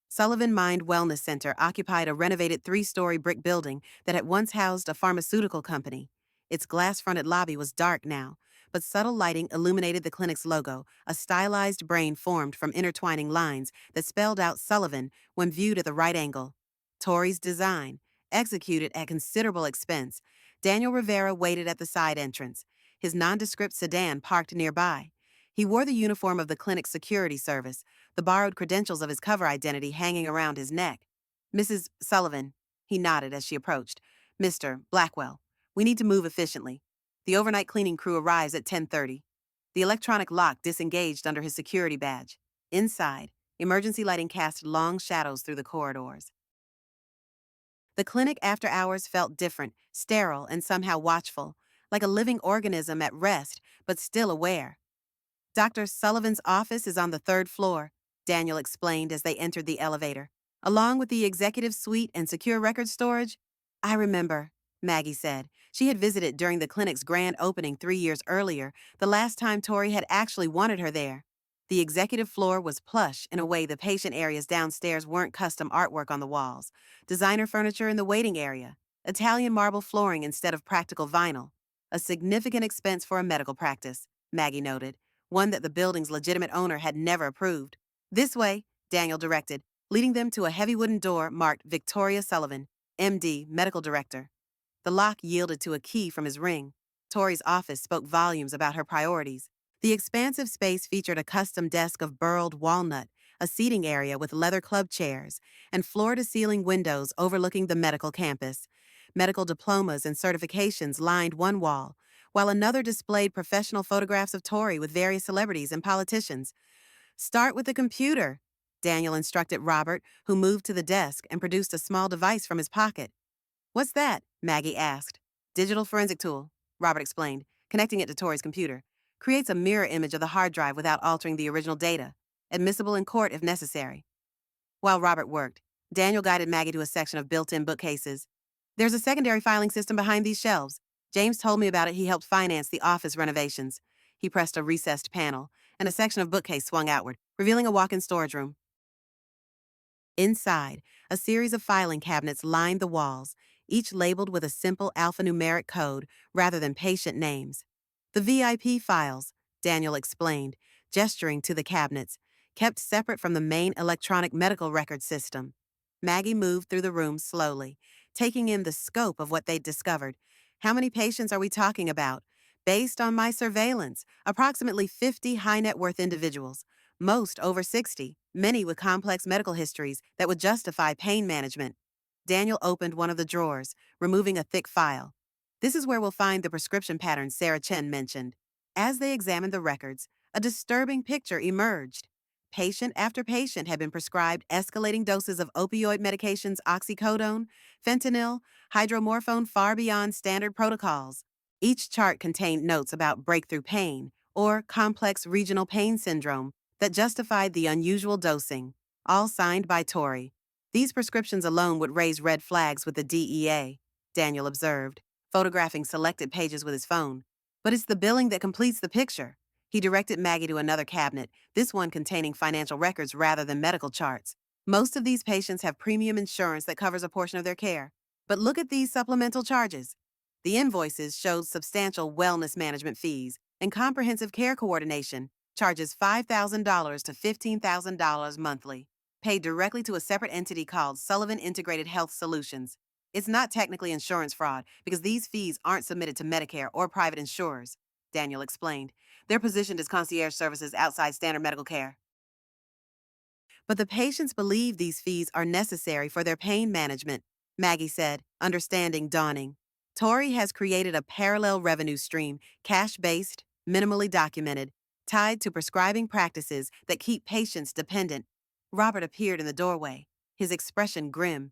Sullivan Mind Wellness Center occupied a renovated 3-story brick building that had once housed a pharmaceutical company. Its glass-fronted lobby was dark now, but subtle lighting illuminated the clinic's logo, a stylized brain formed from intertwining lines that spelled out Sullivan when viewed at the right angle. Tori's design, executed at considerable expense. Daniel Rivera waited at the side entrance, his nondescript sedan parked nearby. He wore the uniform of the clinic's security service, the borrowed credentials of his cover identity hanging around his neck. "Mrs. Sullivan," he nodded as she approached. "Mr. Blackwell, we need to move efficiently. The overnight cleaning crew arrives at 10:30. The electronic lock disengaged under his security badge. Inside, emergency lighting cast long shadows through the corridors. The clinic after hours felt different, sterile, and somehow watchful, like a living organism at rest, but still aware. "Dr. Sullivan's office is on the third floor," Daniel explained as they entered the elevator. "Along with the executive suite and secure record storage." "I remember," Maggie said. She had visited during the clinic's grand opening 3 years earlier, the last time Tori had actually wanted her there. The executive floor was plush in a way the patient areas downstairs weren't. Custom artwork on the walls, designer furniture in the waiting area, Italian marble flooring instead of practical vinyl. A significant expense for a medical practice, Maggie noted, one that the building's legitimate owner had never approved. "This way," Daniel directed, leading them to a heavy wooden door marked Victoria Sullivan, MD, Medical Director. The lock yielded to a key from his ring. Tori's office spoke volumes about her priorities. The expansive space featured a custom desk of burled walnut, a seating area with leather club chairs, and floor-to-ceiling windows overlooking the medical campus. Medical diplomas and certifications lined one wall, while another displayed professional photographs of Tori with various celebrities and politicians. "Start with the computer," Daniel instructed Robert, who moved to the desk and produced a small device from his pocket. "What's that?" Maggie asked. "Digital forensic tool," Robert explained, connecting it to Tori's computer. "Creates a mirror image of the hard drive without altering the original data. Admissible in court if necessary." While Robert worked, Daniel guided Maggie to a section of built-in bookcases. "There's a secondary filing system behind these shelves. James told me about it. He helped finance the office renovations." He pressed a recessed panel, and a section of bookcase swung outward, revealing a walk-in storage room. Inside, a series of filing cabinets lined the walls, each labeled with a simple alphanumeric code rather than patient names. "The VIP files," Daniel explained, gesturing to the cabinets, kept separate from the main electronic medical record system. Maggie moved through the room slowly, taking in the scope of what they'd discovered. "How many patients are we talking about?" "Based on my surveillance, approximately 50 high-net-worth individuals, most over 60, many with complex medical histories that would justify pain management." Daniel opened one of the drawers, removing a thick file. "This is where we'll find the prescription patterns Sarah Chen mentioned." As they examined the records, a disturbing picture emerged. Patient after patient had been prescribed escalating doses of opioid medications, oxycodone, fentanyl, hydromorphone, far beyond standard protocols. Each chart contained notes about breakthrough pain or complex regional pain syndrome that justified the unusual dosing, all signed by Tori. "These prescriptions alone would raise red flags with the DEA," Daniel observed, photographing selected pages with his phone. "But it's the billing that completes the picture." He directed Maggie to another cabinet, this one containing financial records rather than medical charts. "Most of these patients have premium insurance that covers a portion of their care. But look at these supplemental charges." The invoices showed substantial wellness management fees and comprehensive care coordination, charges $5,000 to $15,000 monthly, paid directly to a separate entity called Sullivan Integrated Health Solutions. "It's not technically insurance fraud because these fees aren't submitted to Medicare or private insurers," Daniel explained. "They're positioned as concierge services outside standard medical care." "But the patients believe these fees are necessary for their pain management," Maggie said, understanding dawning. "Tori has created a parallel revenue stream, cash-based, minimally documented, tied to prescribing practices that keep patients dependent." Robert appeared in the doorway, his expression grim.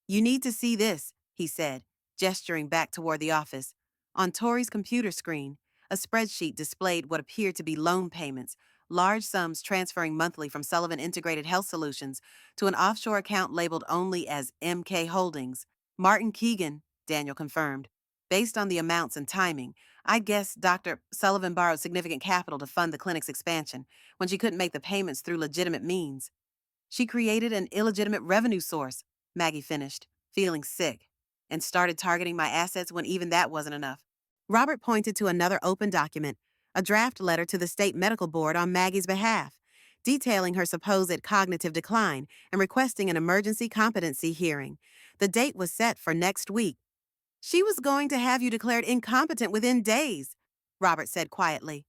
"You need to see this," he said, gesturing back toward the office. On Tori's computer screen, a spreadsheet displayed what appeared to be loan payments, large sums transferring monthly from Sullivan Integrated Health Solutions to an offshore account labeled only as MK Holdings. "Martin Keegan," Daniel confirmed. "Based on the amounts and timing, I'd guess Dr. Sullivan borrowed significant capital to fund the clinic's expansion when she couldn't make the payments through legitimate means. She created an illegitimate revenue source," Maggie finished, feeling sick, "and started targeting my assets when even that wasn't enough." Robert pointed to another open document, a draft letter to the state medical board on Maggie's behalf, detailing her supposed cognitive decline and requesting an emergency competency hearing. The date was set for next week. "She was going to have you declared incompetent within days," Robert said quietly.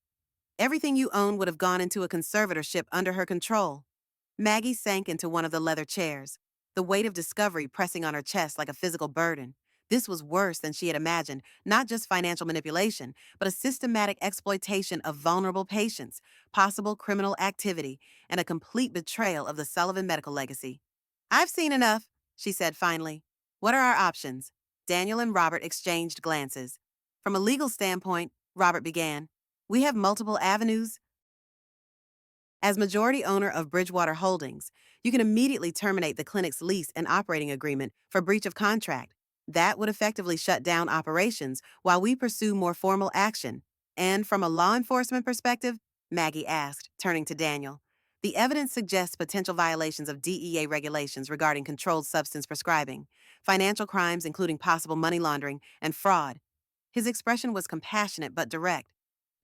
Everything you own would have gone into a conservatorship under her control. Maggie sank into one of the leather chairs, the weight of discovery pressing on her chest like a physical burden. This was worse than she had imagined, not just financial manipulation, but a systematic exploitation of vulnerable patients, possible criminal activity, and a complete betrayal of the Sullivan medical legacy. I've seen enough, she said finally. What are our options? Daniel and Robert exchanged glances. From a legal standpoint, Robert began, we have multiple avenues. As majority owner of Bridgewater Holdings, you can immediately terminate the clinic's lease and operating agreement for breach of contract. That would effectively shut down operations while we pursue more formal action. And from a law enforcement perspective, Maggie asked, turning to Daniel, the evidence suggests potential violations of DEA regulations regarding controlled substance prescribing, financial crimes including possible money laundering, and fraud. His expression was compassionate but direct.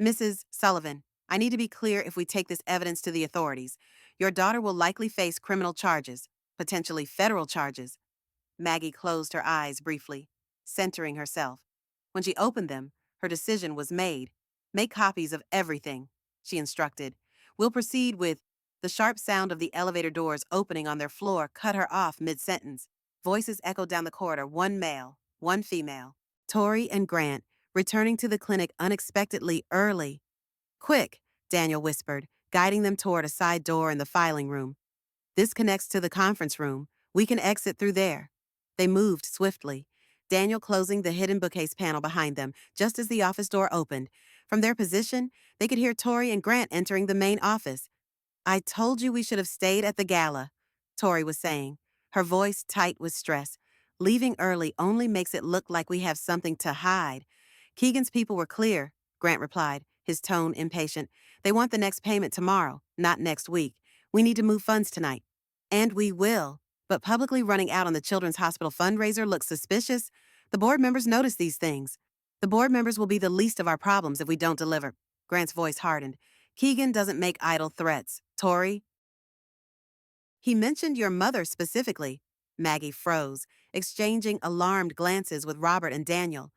Mrs. Sullivan, I need to be clear if we take this evidence to the authorities. Your daughter will likely face criminal charges, potentially federal charges. Maggie closed her eyes briefly, centering herself. When she opened them, her decision was made. Make copies of everything, she instructed. We'll proceed with. The sharp sound of the elevator doors opening on their floor cut her off mid-sentence. Voices echoed down the corridor, one male, one female. Tori and Grant, returning to the clinic unexpectedly early. Quick, Daniel whispered, guiding them toward a side door in the filing room. This connects to the conference room. We can exit through there. They moved swiftly, Daniel closing the hidden bookcase panel behind them just as the office door opened. From their position, they could hear Tori and Grant entering the main office. I told you we should have stayed at the gala, Tori was saying, her voice tight with stress. Leaving early only makes it look like we have something to hide. Keegan's people were clear, Grant replied, his tone impatient. They want the next payment tomorrow, not next week. We need to move funds tonight. And we will. But publicly running out on the Children's Hospital fundraiser looks suspicious. The board members notice these things. The board members will be the least of our problems if we don't deliver. Grant's voice hardened. Keegan doesn't make idle threats. Tori? He mentioned your mother specifically. Maggie froze, exchanging alarmed glances with Robert and Daniel.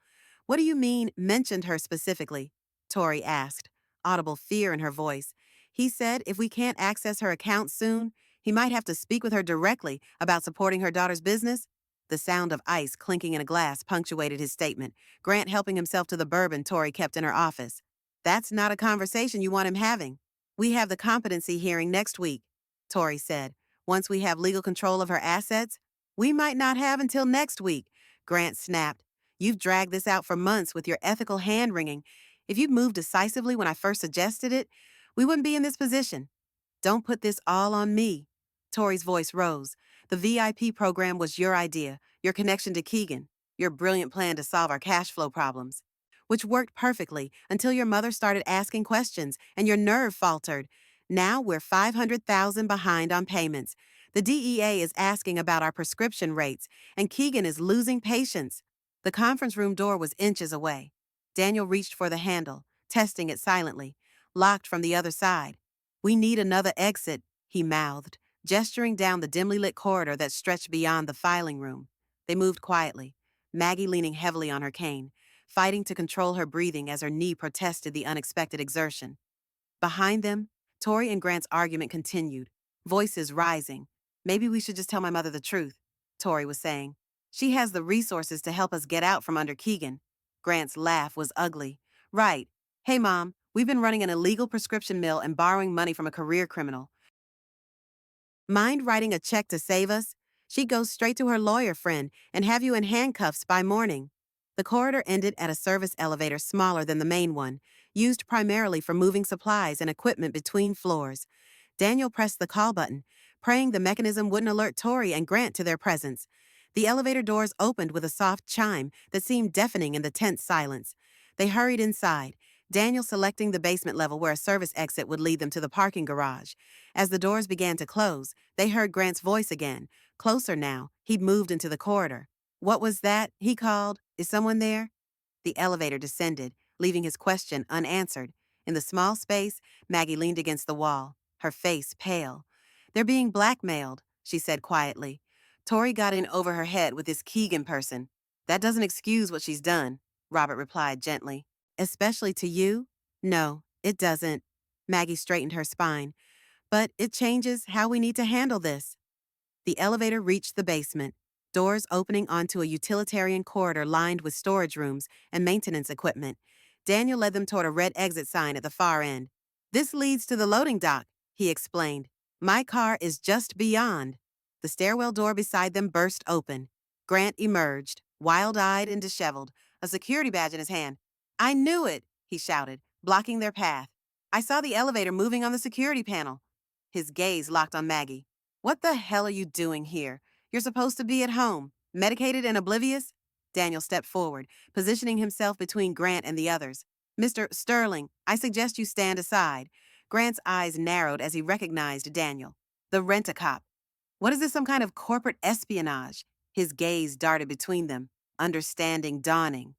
What do you mean, mentioned her specifically? Tori asked, audible fear in her voice. He said if we can't access her account soon, he might have to speak with her directly about supporting her daughter's business. The sound of ice clinking in a glass punctuated his statement, Grant helping himself to the bourbon Tori kept in her office. That's not a conversation you want him having. We have the competency hearing next week, Tori said. Once we have legal control of her assets, we might not have until next week, Grant snapped. You've dragged this out for months with your ethical hand-wringing. If you'd moved decisively when I first suggested it, we wouldn't be in this position. Don't put this all on me. Tori's voice rose. The VIP program was your idea, your connection to Keegan, your brilliant plan to solve our cash flow problems, which worked perfectly until your mother started asking questions and your nerve faltered. Now we're $500,000 behind on payments. The DEA is asking about our prescription rates, and Keegan is losing patience. The conference room door was inches away. Daniel reached for the handle, testing it silently, locked from the other side. We need another exit, he mouthed, gesturing down the dimly lit corridor that stretched beyond the filing room. They moved quietly, Maggie leaning heavily on her cane, fighting to control her breathing as her knee protested the unexpected exertion. Behind them, Tori and Grant's argument continued, voices rising. Maybe we should just tell my mother the truth, Tori was saying. She has the resources to help us get out from under Keegan. Grant's laugh was ugly. Right. Hey, Mom, we've been running an illegal prescription mill and borrowing money from a career criminal. Mind writing a check to save us? She'd go straight to her lawyer friend and have you in handcuffs by morning. The corridor ended at a service elevator smaller than the main one, used primarily for moving supplies and equipment between floors. Daniel pressed the call button, praying the mechanism wouldn't alert Tori and Grant to their presence. The elevator doors opened with a soft chime that seemed deafening in the tense silence. They hurried inside, Daniel selecting the basement level where a service exit would lead them to the parking garage. As the doors began to close, they heard Grant's voice again. Closer now, he'd moved into the corridor. What was that? He called. Is someone there? The elevator descended, leaving his question unanswered. In the small space, Maggie leaned against the wall, her face pale. They're being blackmailed, she said quietly. Tori got in over her head with this Keegan person. That doesn't excuse what she's done, Robert replied gently. Especially to you? No, it doesn't. Maggie straightened her spine. But it changes how we need to handle this. The elevator reached the basement, doors opening onto a utilitarian corridor lined with storage rooms and maintenance equipment. Daniel led them toward a red exit sign at the far end. This leads to the loading dock, he explained. My car is just beyond. The stairwell door beside them burst open. Grant emerged, wild-eyed and disheveled, a security badge in his hand. I knew it, he shouted, blocking their path. I saw the elevator moving on the security panel. His gaze locked on Maggie. What the hell are you doing here? You're supposed to be at home, medicated and oblivious? Daniel stepped forward, positioning himself between Grant and the others. Mr. Sterling, I suggest you stand aside. Grant's eyes narrowed as he recognized Daniel. The rent-a-cop. What is this, some kind of corporate espionage? His gaze darted between them, understanding dawning.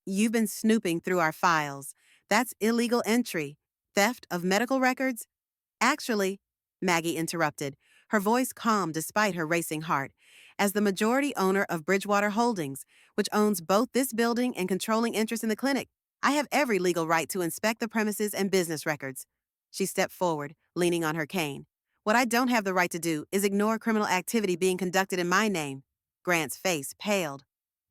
You've been snooping through our files. That's illegal entry. Theft of medical records? Actually, Maggie interrupted, her voice calm despite her racing heart. As the majority owner of Bridgewater Holdings, which owns both this building and controlling interest in the clinic, I have every legal right to inspect the premises and business records. She stepped forward, leaning on her cane. What I don't have the right to do is ignore criminal activity being conducted in my name. Grant's face paled.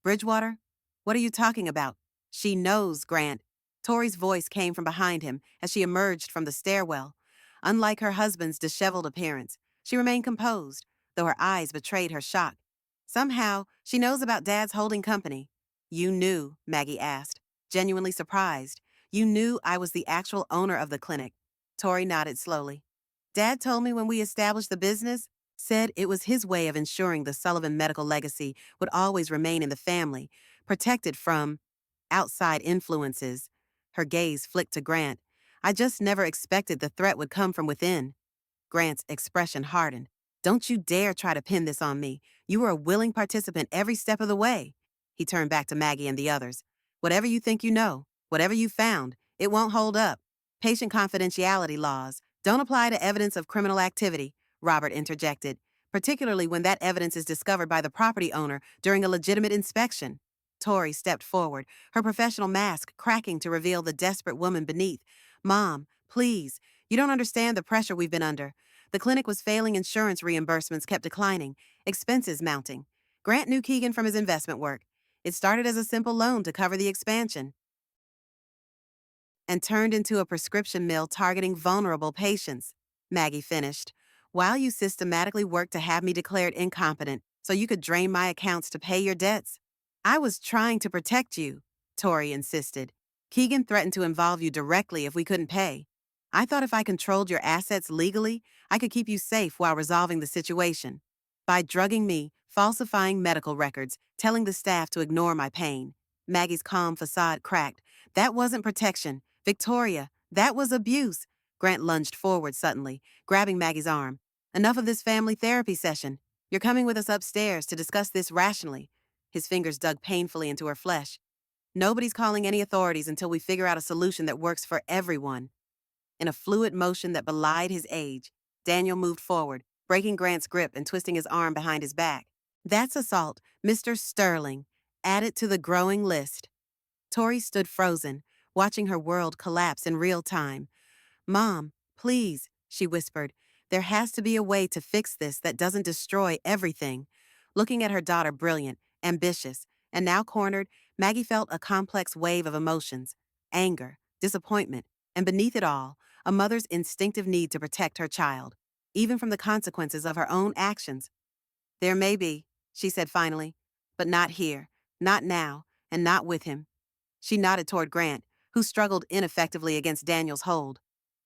Bridgewater? What are you talking about? She knows, Grant. Tori's voice came from behind him as she emerged from the stairwell. Unlike her husband's disheveled appearance, she remained composed, though her eyes betrayed her shock. Somehow, she knows about Dad's holding company. You knew, Maggie asked, genuinely surprised. You knew I was the actual owner of the clinic. Tori nodded slowly. Dad told me when we established the business, said it was his way of ensuring the Sullivan medical legacy would always remain in the family, protected from outside influences. Her gaze flicked to Grant. I just never expected the threat would come from within. Grant's expression hardened. Don't you dare try to pin this on me. You were a willing participant every step of the way. He turned back to Maggie and the others. Whatever you think you know, whatever you found, it won't hold up. Patient confidentiality laws don't apply to evidence of criminal activity, Robert interjected, particularly when that evidence is discovered by the property owner during a legitimate inspection. Tori stepped forward, her professional mask cracking to reveal the desperate woman beneath. Mom, please, you don't understand the pressure we've been under. The clinic was failing, insurance reimbursements kept declining, expenses mounting. Grant knew Keegan from his investment work. It started as a simple loan to cover the expansion and turned into a prescription mill targeting vulnerable patients, Maggie finished. While you systematically worked to have me declared incompetent so you could drain my accounts to pay your debts. I was trying to protect you, Tori insisted. Keegan threatened to involve you directly if we couldn't pay. I thought if I controlled your assets legally, I could keep you safe while resolving the situation. By drugging me, falsifying medical records, telling the staff to ignore my pain. Maggie's calm facade cracked. That wasn't protection. Victoria, that was abuse. Grant lunged forward suddenly, grabbing Maggie's arm. Enough of this family therapy session. You're coming with us upstairs to discuss this rationally. His fingers dug painfully into her flesh. Nobody's calling any authorities until we figure out a solution that works for everyone. In a fluid motion that belied his age, Daniel moved forward, breaking Grant's grip and twisting his arm behind his back. That's assault, Mr. Sterling. Add it to the growing list. Tori stood frozen, watching her world collapse in real time. Mom, please, she whispered. There has to be a way to fix this that doesn't destroy everything. Looking at her daughter, brilliant, ambitious, and now cornered, Maggie felt a complex wave of emotions. Anger, disappointment, and beneath it all, a mother's instinctive need to protect her child, even from the consequences of her own actions. There may be, she said finally, but not here, not now, and not with him. She nodded toward Grant, who struggled ineffectively against Daniel's hold.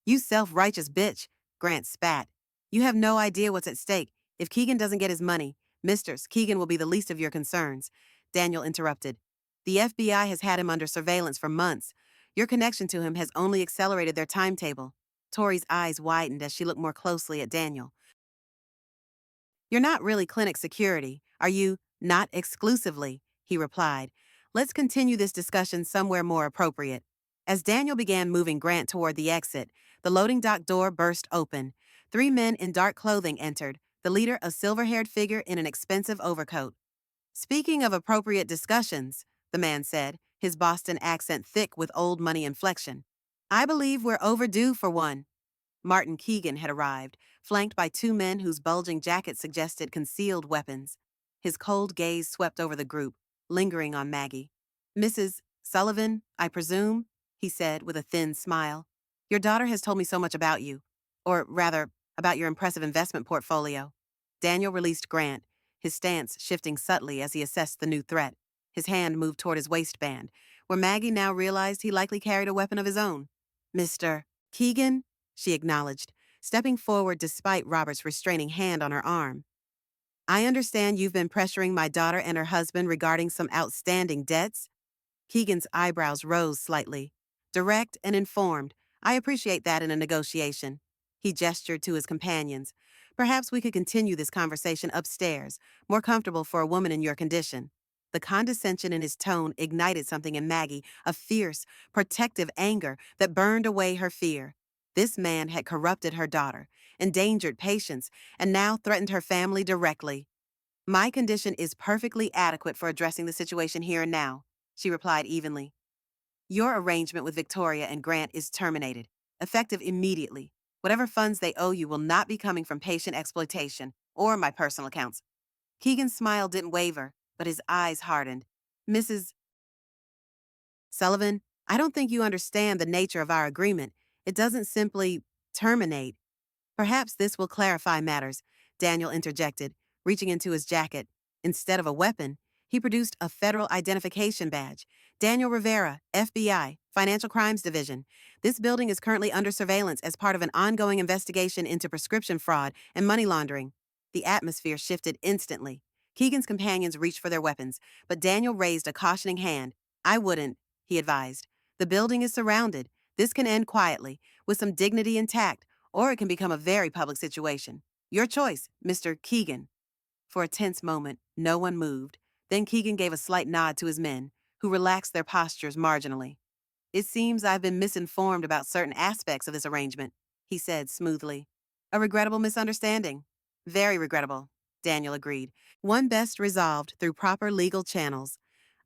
You self-righteous bitch, Grant spat. You have no idea what's at stake. If Keegan doesn't get his money, Misters, Keegan will be the least of your concerns. Daniel interrupted. The FBI has had him under surveillance for months. Your connection to him has only accelerated their timetable. Tori's eyes widened as she looked more closely at Daniel. You're not really clinic security, are you? Not exclusively, he replied. Let's continue this discussion somewhere more appropriate. As Daniel began moving Grant toward the exit, the loading dock door burst open. 3 men in dark clothing entered, the leader a silver-haired figure in an expensive overcoat. Speaking of appropriate discussions, the man said, his Boston accent thick with old money inflection. I believe we're overdue for one. Martin Keegan had arrived, flanked by two men whose bulging jackets suggested concealed weapons. His cold gaze swept over the group, lingering on Maggie. Mrs. Sullivan, I presume, he said with a thin smile. Your daughter has told me so much about you. Or rather, about your impressive investment portfolio. Daniel released Grant, his stance shifting subtly as he assessed the new threat. His hand moved toward his waistband, where Maggie now realized he likely carried a weapon of his own. Mr. Keegan? She acknowledged, stepping forward despite Robert's restraining hand on her arm. I understand you've been pressuring my daughter and her husband regarding some outstanding debts? Keegan's eyebrows rose slightly. Direct and informed. I appreciate that in a negotiation. He gestured to his companions. Perhaps we could continue this conversation upstairs, more comfortable for a woman in your condition. The condescension in his tone ignited something in Maggie, a fierce, protective anger that burned away her fear. This man had corrupted her daughter, endangered patients, and now threatened her family directly. My condition is perfectly adequate for addressing the situation here and now, she replied evenly. Your arrangement with Victoria and Grant is terminated, effective immediately. Whatever funds they owe you will not be coming from patient exploitation or my personal accounts. Keegan's smile didn't waver, but his eyes hardened. Mrs. Sullivan, I don't think you understand the nature of our agreement. It doesn't simply terminate. Perhaps this will clarify matters, Daniel interjected, reaching into his jacket. Instead of a weapon, he produced a federal identification badge. Daniel Rivera, FBI, Financial Crimes Division. This building is currently under surveillance as part of an ongoing investigation into prescription fraud and money laundering. The atmosphere shifted instantly. Keegan's companions reached for their weapons, but Daniel raised a cautioning hand. I wouldn't, he advised. The building is surrounded. This can end quietly, with some dignity intact, or it can become a very public situation. Your choice, Mr. Keegan. For a tense moment, no one moved. Then Keegan gave a slight nod to his men, who relaxed their postures marginally. It seems I've been misinformed about certain aspects of this arrangement, he said smoothly. A regrettable misunderstanding. Very regrettable, Daniel agreed. One best resolved through proper legal channels.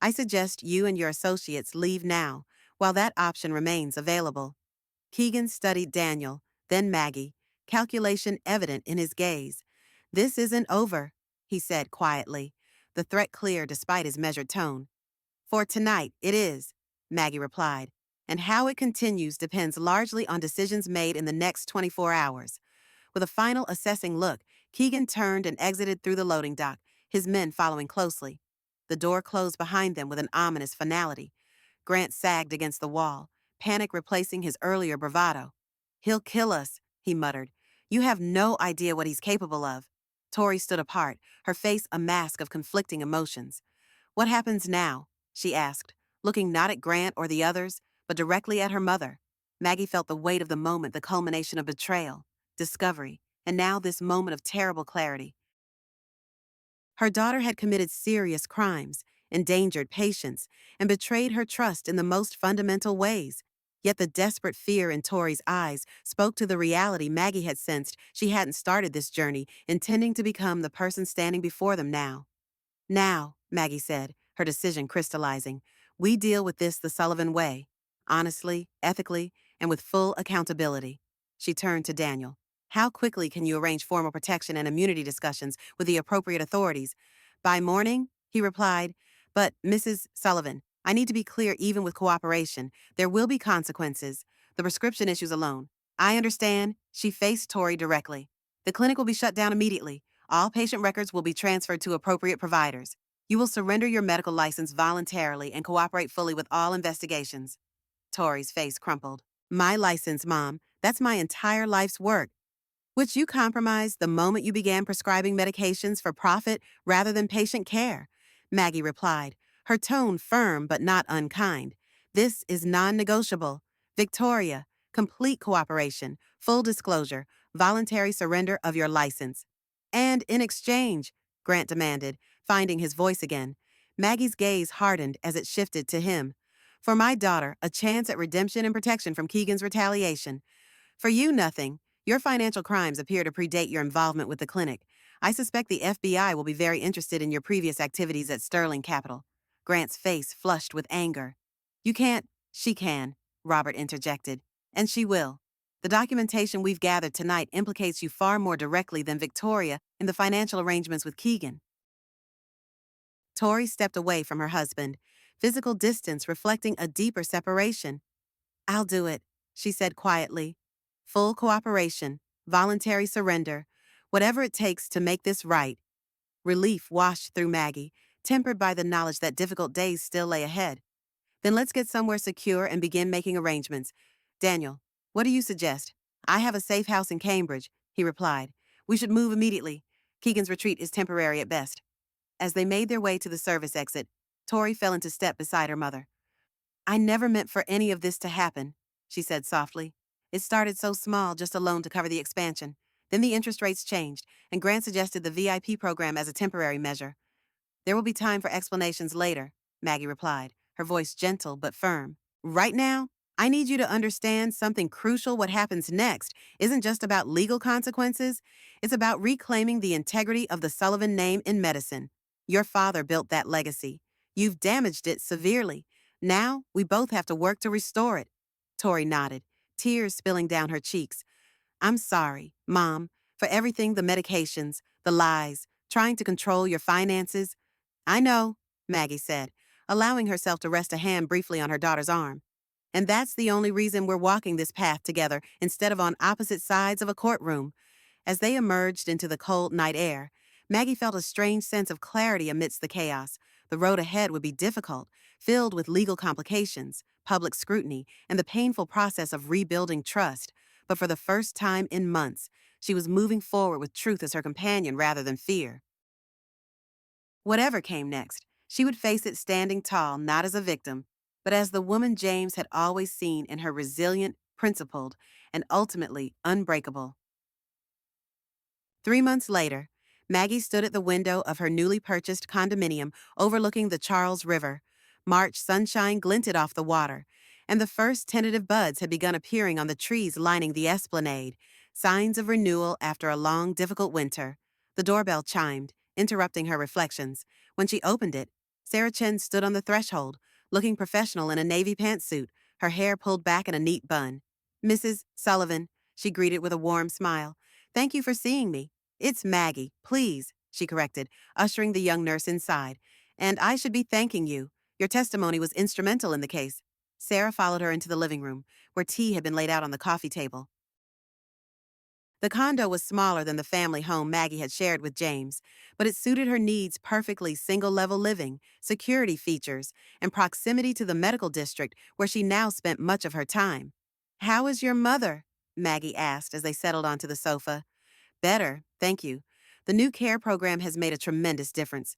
I suggest you and your associates leave now, while that option remains available. Keegan studied Daniel, then Maggie, calculation evident in his gaze. This isn't over, he said quietly, the threat clear despite his measured tone. For tonight, it is, Maggie replied, and how it continues depends largely on decisions made in the next 24 hours. With a final assessing look, Keegan turned and exited through the loading dock, his men following closely. The door closed behind them with an ominous finality. Grant sagged against the wall, panic replacing his earlier bravado. He'll kill us, he muttered. You have no idea what he's capable of. Tori stood apart, her face a mask of conflicting emotions. What happens now? She asked, looking not at Grant or the others, but directly at her mother. Maggie felt the weight of the moment, the culmination of betrayal, discovery, and now this moment of terrible clarity. Her daughter had committed serious crimes, endangered patients, and betrayed her trust in the most fundamental ways. Yet the desperate fear in Tori's eyes spoke to the reality Maggie had sensed she hadn't started this journey intending to become the person standing before them now. Now, Maggie said, her decision crystallizing, we deal with this the Sullivan way, honestly, ethically, and with full accountability. She turned to Daniel. How quickly can you arrange formal protection and immunity discussions with the appropriate authorities? By morning, he replied. But, Mrs. Sullivan, I need to be clear even with cooperation. There will be consequences. The prescription issues alone. I understand. She faced Tori directly. The clinic will be shut down immediately. All patient records will be transferred to appropriate providers. You will surrender your medical license voluntarily and cooperate fully with all investigations. Tori's face crumpled. My license, Mom. That's my entire life's work. Which you compromised the moment you began prescribing medications for profit rather than patient care, Maggie replied, her tone firm but not unkind. This is non-negotiable. Victoria, complete cooperation, full disclosure, voluntary surrender of your license. And in exchange, Grant demanded, finding his voice again. Maggie's gaze hardened as it shifted to him. For my daughter, a chance at redemption and protection from Keegan's retaliation. For you, nothing. Your financial crimes appear to predate your involvement with the clinic. I suspect the FBI will be very interested in your previous activities at Sterling Capital. Grant's face flushed with anger. You can't. She can, Robert interjected. And she will. The documentation we've gathered tonight implicates you far more directly than Victoria in the financial arrangements with Keegan. Tori stepped away from her husband, physical distance reflecting a deeper separation. I'll do it, she said quietly. Full cooperation, voluntary surrender, whatever it takes to make this right. Relief washed through Maggie, tempered by the knowledge that difficult days still lay ahead. Then let's get somewhere secure and begin making arrangements. Daniel, what do you suggest? I have a safe house in Cambridge, he replied. We should move immediately. Keegan's retreat is temporary at best. As they made their way to the service exit, Tori fell into step beside her mother. I never meant for any of this to happen, she said softly. It started so small, just a loan to cover the expansion. Then the interest rates changed, and Grant suggested the VIP program as a temporary measure. There will be time for explanations later, Maggie replied, her voice gentle but firm. Right now, I need you to understand something crucial. What happens next isn't just about legal consequences. It's about reclaiming the integrity of the Sullivan name in medicine. Your father built that legacy. You've damaged it severely. Now, we both have to work to restore it. Tori nodded, tears spilling down her cheeks. I'm sorry, Mom, for everything, the medications, the lies, trying to control your finances. I know, Maggie said, allowing herself to rest a hand briefly on her daughter's arm. And that's the only reason we're walking this path together instead of on opposite sides of a courtroom. As they emerged into the cold night air, Maggie felt a strange sense of clarity amidst the chaos. The road ahead would be difficult, filled with legal complications, public scrutiny, and the painful process of rebuilding trust. But for the first time in months, she was moving forward with truth as her companion rather than fear. Whatever came next, she would face it standing tall, not as a victim, but as the woman James had always seen in her resilient, principled, and ultimately unbreakable. 3 months later, Maggie stood at the window of her newly purchased condominium overlooking the Charles River. March sunshine glinted off the water, and the first tentative buds had begun appearing on the trees lining the esplanade, signs of renewal after a long, difficult winter. The doorbell chimed, interrupting her reflections. When she opened it, Sarah Chen stood on the threshold, looking professional in a navy pantsuit, her hair pulled back in a neat bun. Mrs. Sullivan, she greeted with a warm smile. Thank you for seeing me. It's Maggie, please, she corrected, ushering the young nurse inside. And I should be thanking you. Your testimony was instrumental in the case. Sarah followed her into the living room, where tea had been laid out on the coffee table. The condo was smaller than the family home Maggie had shared with James, but it suited her needs perfectly: single-level living, security features, and proximity to the medical district where she now spent much of her time. How is your mother? Maggie asked as they settled onto the sofa. Better, thank you. The new care program has made a tremendous difference.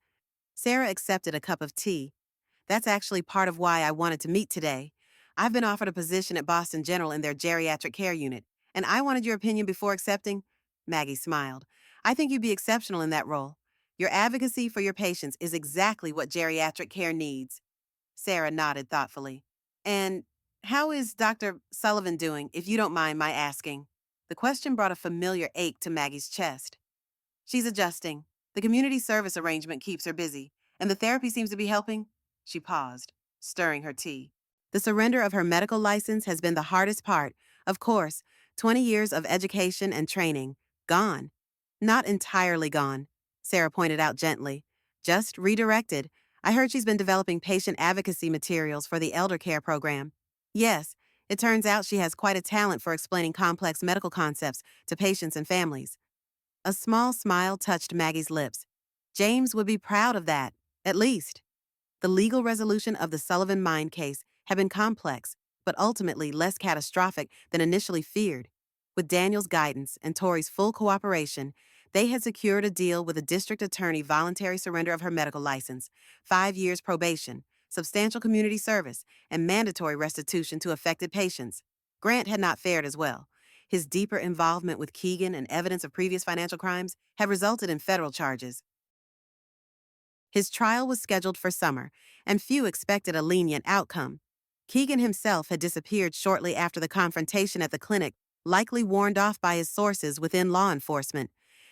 Sarah accepted a cup of tea. That's actually part of why I wanted to meet today. I've been offered a position at Boston General in their geriatric care unit, and I wanted your opinion before accepting. Maggie smiled. I think you'd be exceptional in that role. Your advocacy for your patients is exactly what geriatric care needs. Sarah nodded thoughtfully. And how is Dr. Sullivan doing, if you don't mind my asking? The question brought a familiar ache to Maggie's chest. She's adjusting. The community service arrangement keeps her busy, and the therapy seems to be helping. She paused, stirring her tea. The surrender of her medical license has been the hardest part. Of course, 20 years of education and training, gone. Not entirely gone, Sarah pointed out gently. Just redirected. I heard she's been developing patient advocacy materials for the elder care program. Yes, it turns out she has quite a talent for explaining complex medical concepts to patients and families. A small smile touched Maggie's lips. James would be proud of that, at least. The legal resolution of the Sullivan mine case had been complex, but ultimately less catastrophic than initially feared. With Daniel's guidance and Tori's full cooperation, they had secured a deal with a district attorney: voluntary surrender of her medical license, 5 years probation, substantial community service, and mandatory restitution to affected patients. Grant had not fared as well. His deeper involvement with Keegan and evidence of previous financial crimes had resulted in federal charges. His trial was scheduled for summer, and few expected a lenient outcome. Keegan himself had disappeared shortly after the confrontation at the clinic, likely warned off by his sources within law enforcement.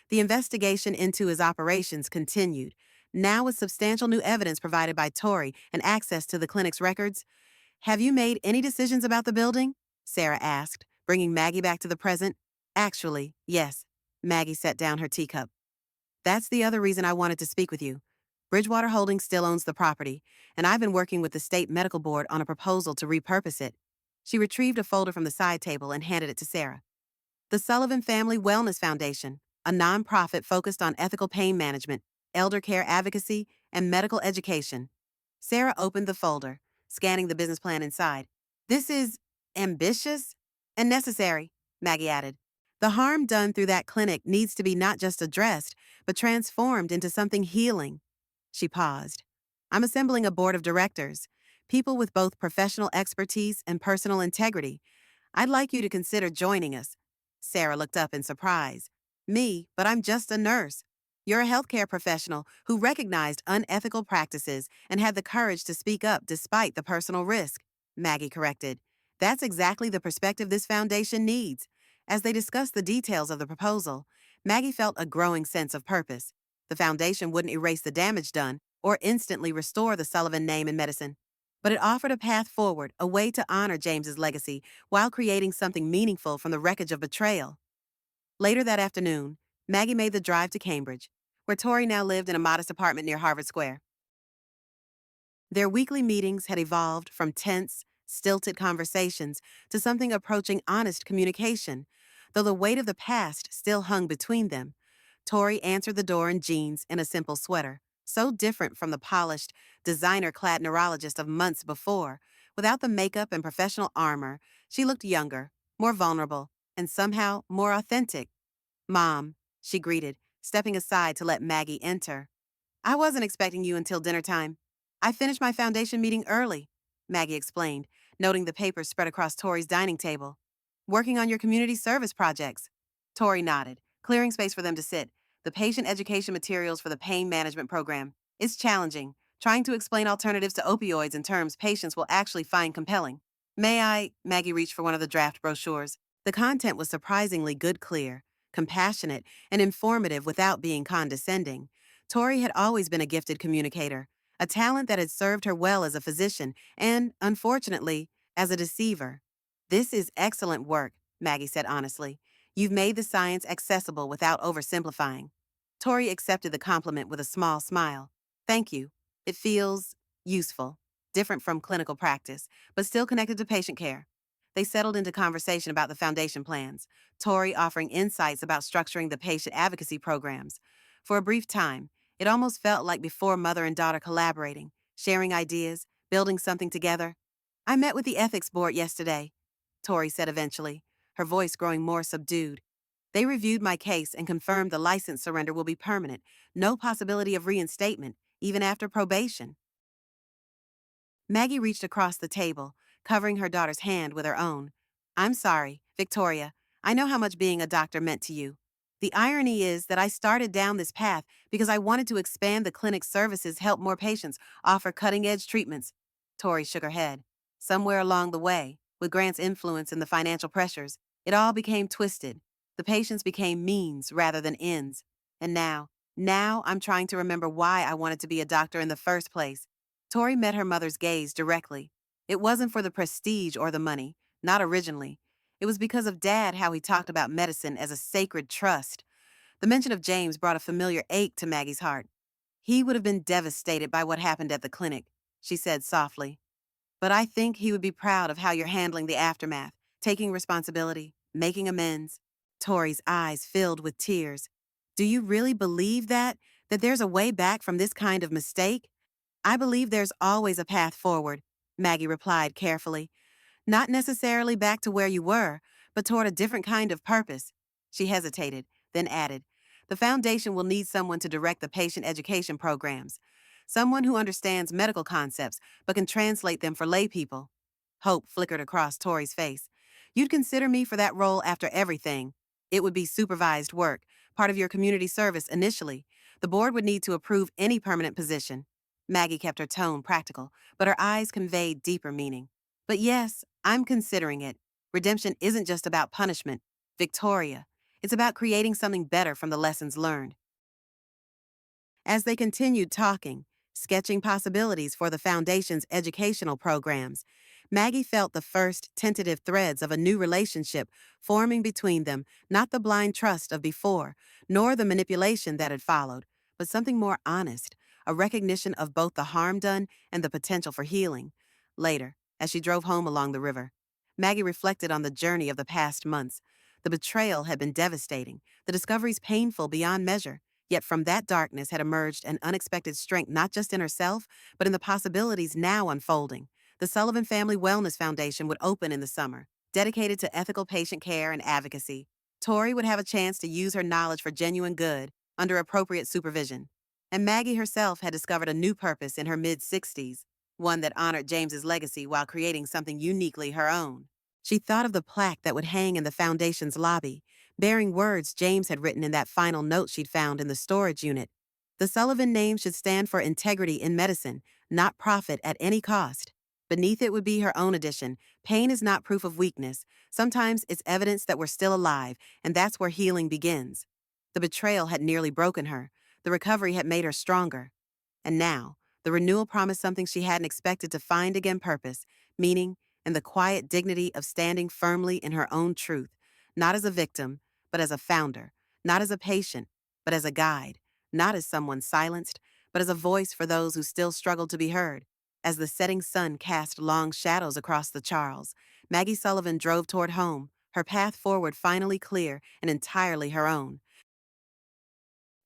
The investigation into his operations continued, now with substantial new evidence provided by Tori and access to the clinic's records. Have you made any decisions about the building? Sarah asked, bringing Maggie back to the present. Actually, yes. Maggie set down her teacup. That's the other reason I wanted to speak with you. Bridgewater Holdings still owns the property, and I've been working with the state medical board on a proposal to repurpose it. She retrieved a folder from the side table and handed it to Sarah. The Sullivan Family Wellness Foundation, a nonprofit focused on ethical pain management, elder care advocacy, and medical education. Sarah opened the folder, scanning the business plan inside. This is ambitious and necessary, Maggie added. The harm done through that clinic needs to be not just addressed, but transformed into something healing. She paused. I'm assembling a board of directors, people with both professional expertise and personal integrity. I'd like you to consider joining us. Sarah looked up in surprise. Me, but I'm just a nurse. You're a healthcare professional who recognized unethical practices and had the courage to speak up despite the personal risk, Maggie corrected. That's exactly the perspective this foundation needs. As they discussed the details of the proposal, Maggie felt a growing sense of purpose. The foundation wouldn't erase the damage done or instantly restore the Sullivan name in medicine, but it offered a path forward, a way to honor James's legacy while creating something meaningful from the wreckage of betrayal. Later that afternoon, Maggie made the drive to Cambridge, where Tori now lived in a modest apartment near Harvard Square. Their weekly meetings had evolved from tense, stilted conversations to something approaching honest communication, though the weight of the past still hung between them. Tori answered the door in jeans and a simple sweater, so different from the polished, designer-clad neurologist of months before. Without the makeup and professional armor, she looked younger, more vulnerable, and somehow more authentic. Mom, she greeted, stepping aside to let Maggie enter. I wasn't expecting you until dinner time. I finished my foundation meeting early, Maggie explained, noting the papers spread across Tori's dining table. Working on your community service projects. Tori nodded, clearing space for them to sit. The patient education materials for the pain management program. It's challenging, trying to explain alternatives to opioids in terms patients will actually find compelling. May I? Maggie reached for one of the draft brochures. The content was surprisingly clear, compassionate, and informative without being condescending. Tori had always been a gifted communicator, a talent that had served her well as a physician and, unfortunately, as a deceiver. This is excellent work, Maggie said honestly. You've made the science accessible without oversimplifying. Tori accepted the compliment with a small smile. Thank you. It feels useful, different from clinical practice, but still connected to patient care. They settled into conversation about the foundation plans, Tori offering insights about structuring the patient advocacy programs. For a brief time, it almost felt like before mother and daughter collaborating, sharing ideas, building something together. I met with the ethics board yesterday, Tori said eventually, her voice growing more subdued. They reviewed my case and confirmed the license surrender will be permanent, no possibility of reinstatement, even after probation. Maggie reached across the table, covering her daughter's hand with her own. I'm sorry, Victoria. I know how much being a doctor meant to you. The irony is that I started down this path because I wanted to expand the clinic's services, help more patients, offer cutting-edge treatments. Tori shook her head. Somewhere along the way, with Grant's influence and the financial pressures, it all became twisted. The patients became means rather than ends. And now I'm trying to remember why I wanted to be a doctor in the first place. Tori met her mother's gaze directly. It wasn't for the prestige or the money, not originally. It was because of Dad, how he talked about medicine as a sacred trust. The mention of James brought a familiar ache to Maggie's heart. He would have been devastated by what happened at the clinic, she said softly. But I think he would be proud of how you're handling the aftermath, taking responsibility, making amends. Tori's eyes filled with tears. Do you really believe that? That there's a way back from this kind of mistake? I believe there's always a path forward, Maggie replied carefully. Not necessarily back to where you were, but toward a different kind of purpose. She hesitated, then added, the foundation will need someone to direct the patient education programs. Someone who understands medical concepts, but can translate them for lay people. Hope flickered across Tori's face. You'd consider me for that role after everything. It would be supervised work, part of your community service initially. The board would need to approve any permanent position. Maggie kept her tone practical, but her eyes conveyed deeper meaning. But yes, I'm considering it. Redemption isn't just about punishment, Victoria. It's about creating something better from the lessons learned. As they continued talking, sketching possibilities for the Foundation's educational programs, Maggie felt the first tentative threads of a new relationship forming between them, not the blind trust of before, nor the manipulation that had followed, but something more honest, a recognition of both the harm done and the potential for healing. Later, as she drove home along the river, Maggie reflected on the journey of the past months. The betrayal had been devastating, the discoveries painful beyond measure, yet from that darkness had emerged an unexpected strength not just in herself, but in the possibilities now unfolding. The Sullivan Family Wellness Foundation would open in the summer, dedicated to ethical patient care and advocacy. Tori would have a chance to use her knowledge for genuine good under appropriate supervision. And Maggie herself had discovered a new purpose in her mid-60s, one that honored James's legacy while creating something uniquely her own. She thought of the plaque that would hang in the foundation's lobby, bearing words James had written in that final note she'd found in the storage unit. The Sullivan name should stand for integrity in medicine, not profit at any cost. Beneath it would be her own addition. Pain is not proof of weakness. Sometimes it's evidence that we're still alive, and that's where healing begins. The betrayal had nearly broken her. The recovery had made her stronger. And now, the renewal promised something she hadn't expected to find again: purpose, meaning, and the quiet dignity of standing firmly in her own truth, not as a victim, but as a founder, not as a patient, but as a guide, not as someone silenced, but as a voice for those who still struggled to be heard. As the setting sun cast long shadows across the Charles, Maggie Sullivan drove toward home, her path forward finally clear and entirely her own.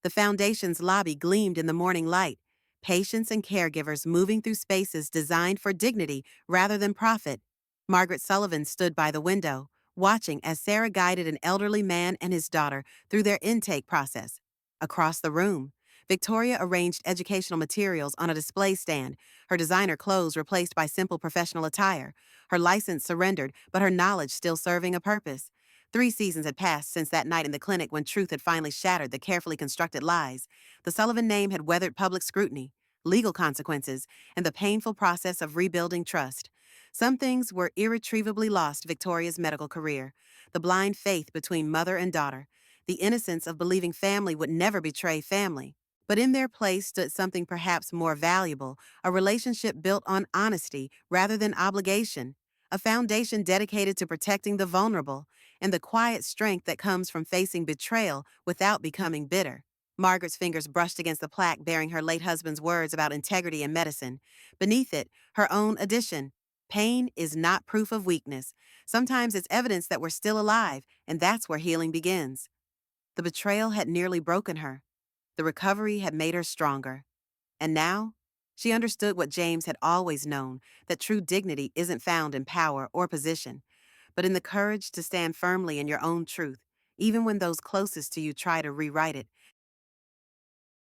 The foundation's lobby gleamed in the morning light, patients and caregivers moving through spaces designed for dignity rather than profit. Margaret Sullivan stood by the window, watching as Sarah guided an elderly man and his daughter through their intake process. Across the room, Victoria arranged educational materials on a display stand, her designer clothes replaced by simple professional attire, her license surrendered, but her knowledge still serving a purpose. 3 seasons had passed since that night in the clinic when truth had finally shattered the carefully constructed lies. The Sullivan name had weathered public scrutiny, legal consequences, and the painful process of rebuilding trust. Some things were irretrievably lost: Victoria's medical career, the blind faith between mother and daughter, the innocence of believing family would never betray family. But in their place stood something perhaps more valuable: a relationship built on honesty rather than obligation, a foundation dedicated to protecting the vulnerable, and the quiet strength that comes from facing betrayal without becoming bitter. Margaret's fingers brushed against the plaque bearing her late husband's words about integrity in medicine. Beneath it, her own addition: pain is not proof of weakness. Sometimes it's evidence that we're still alive, and that's where healing begins. The betrayal had nearly broken her. The recovery had made her stronger. And now, she understood what James had always known: that true dignity isn't found in power or position, but in the courage to stand firmly in your own truth, even when those closest to you try to rewrite it.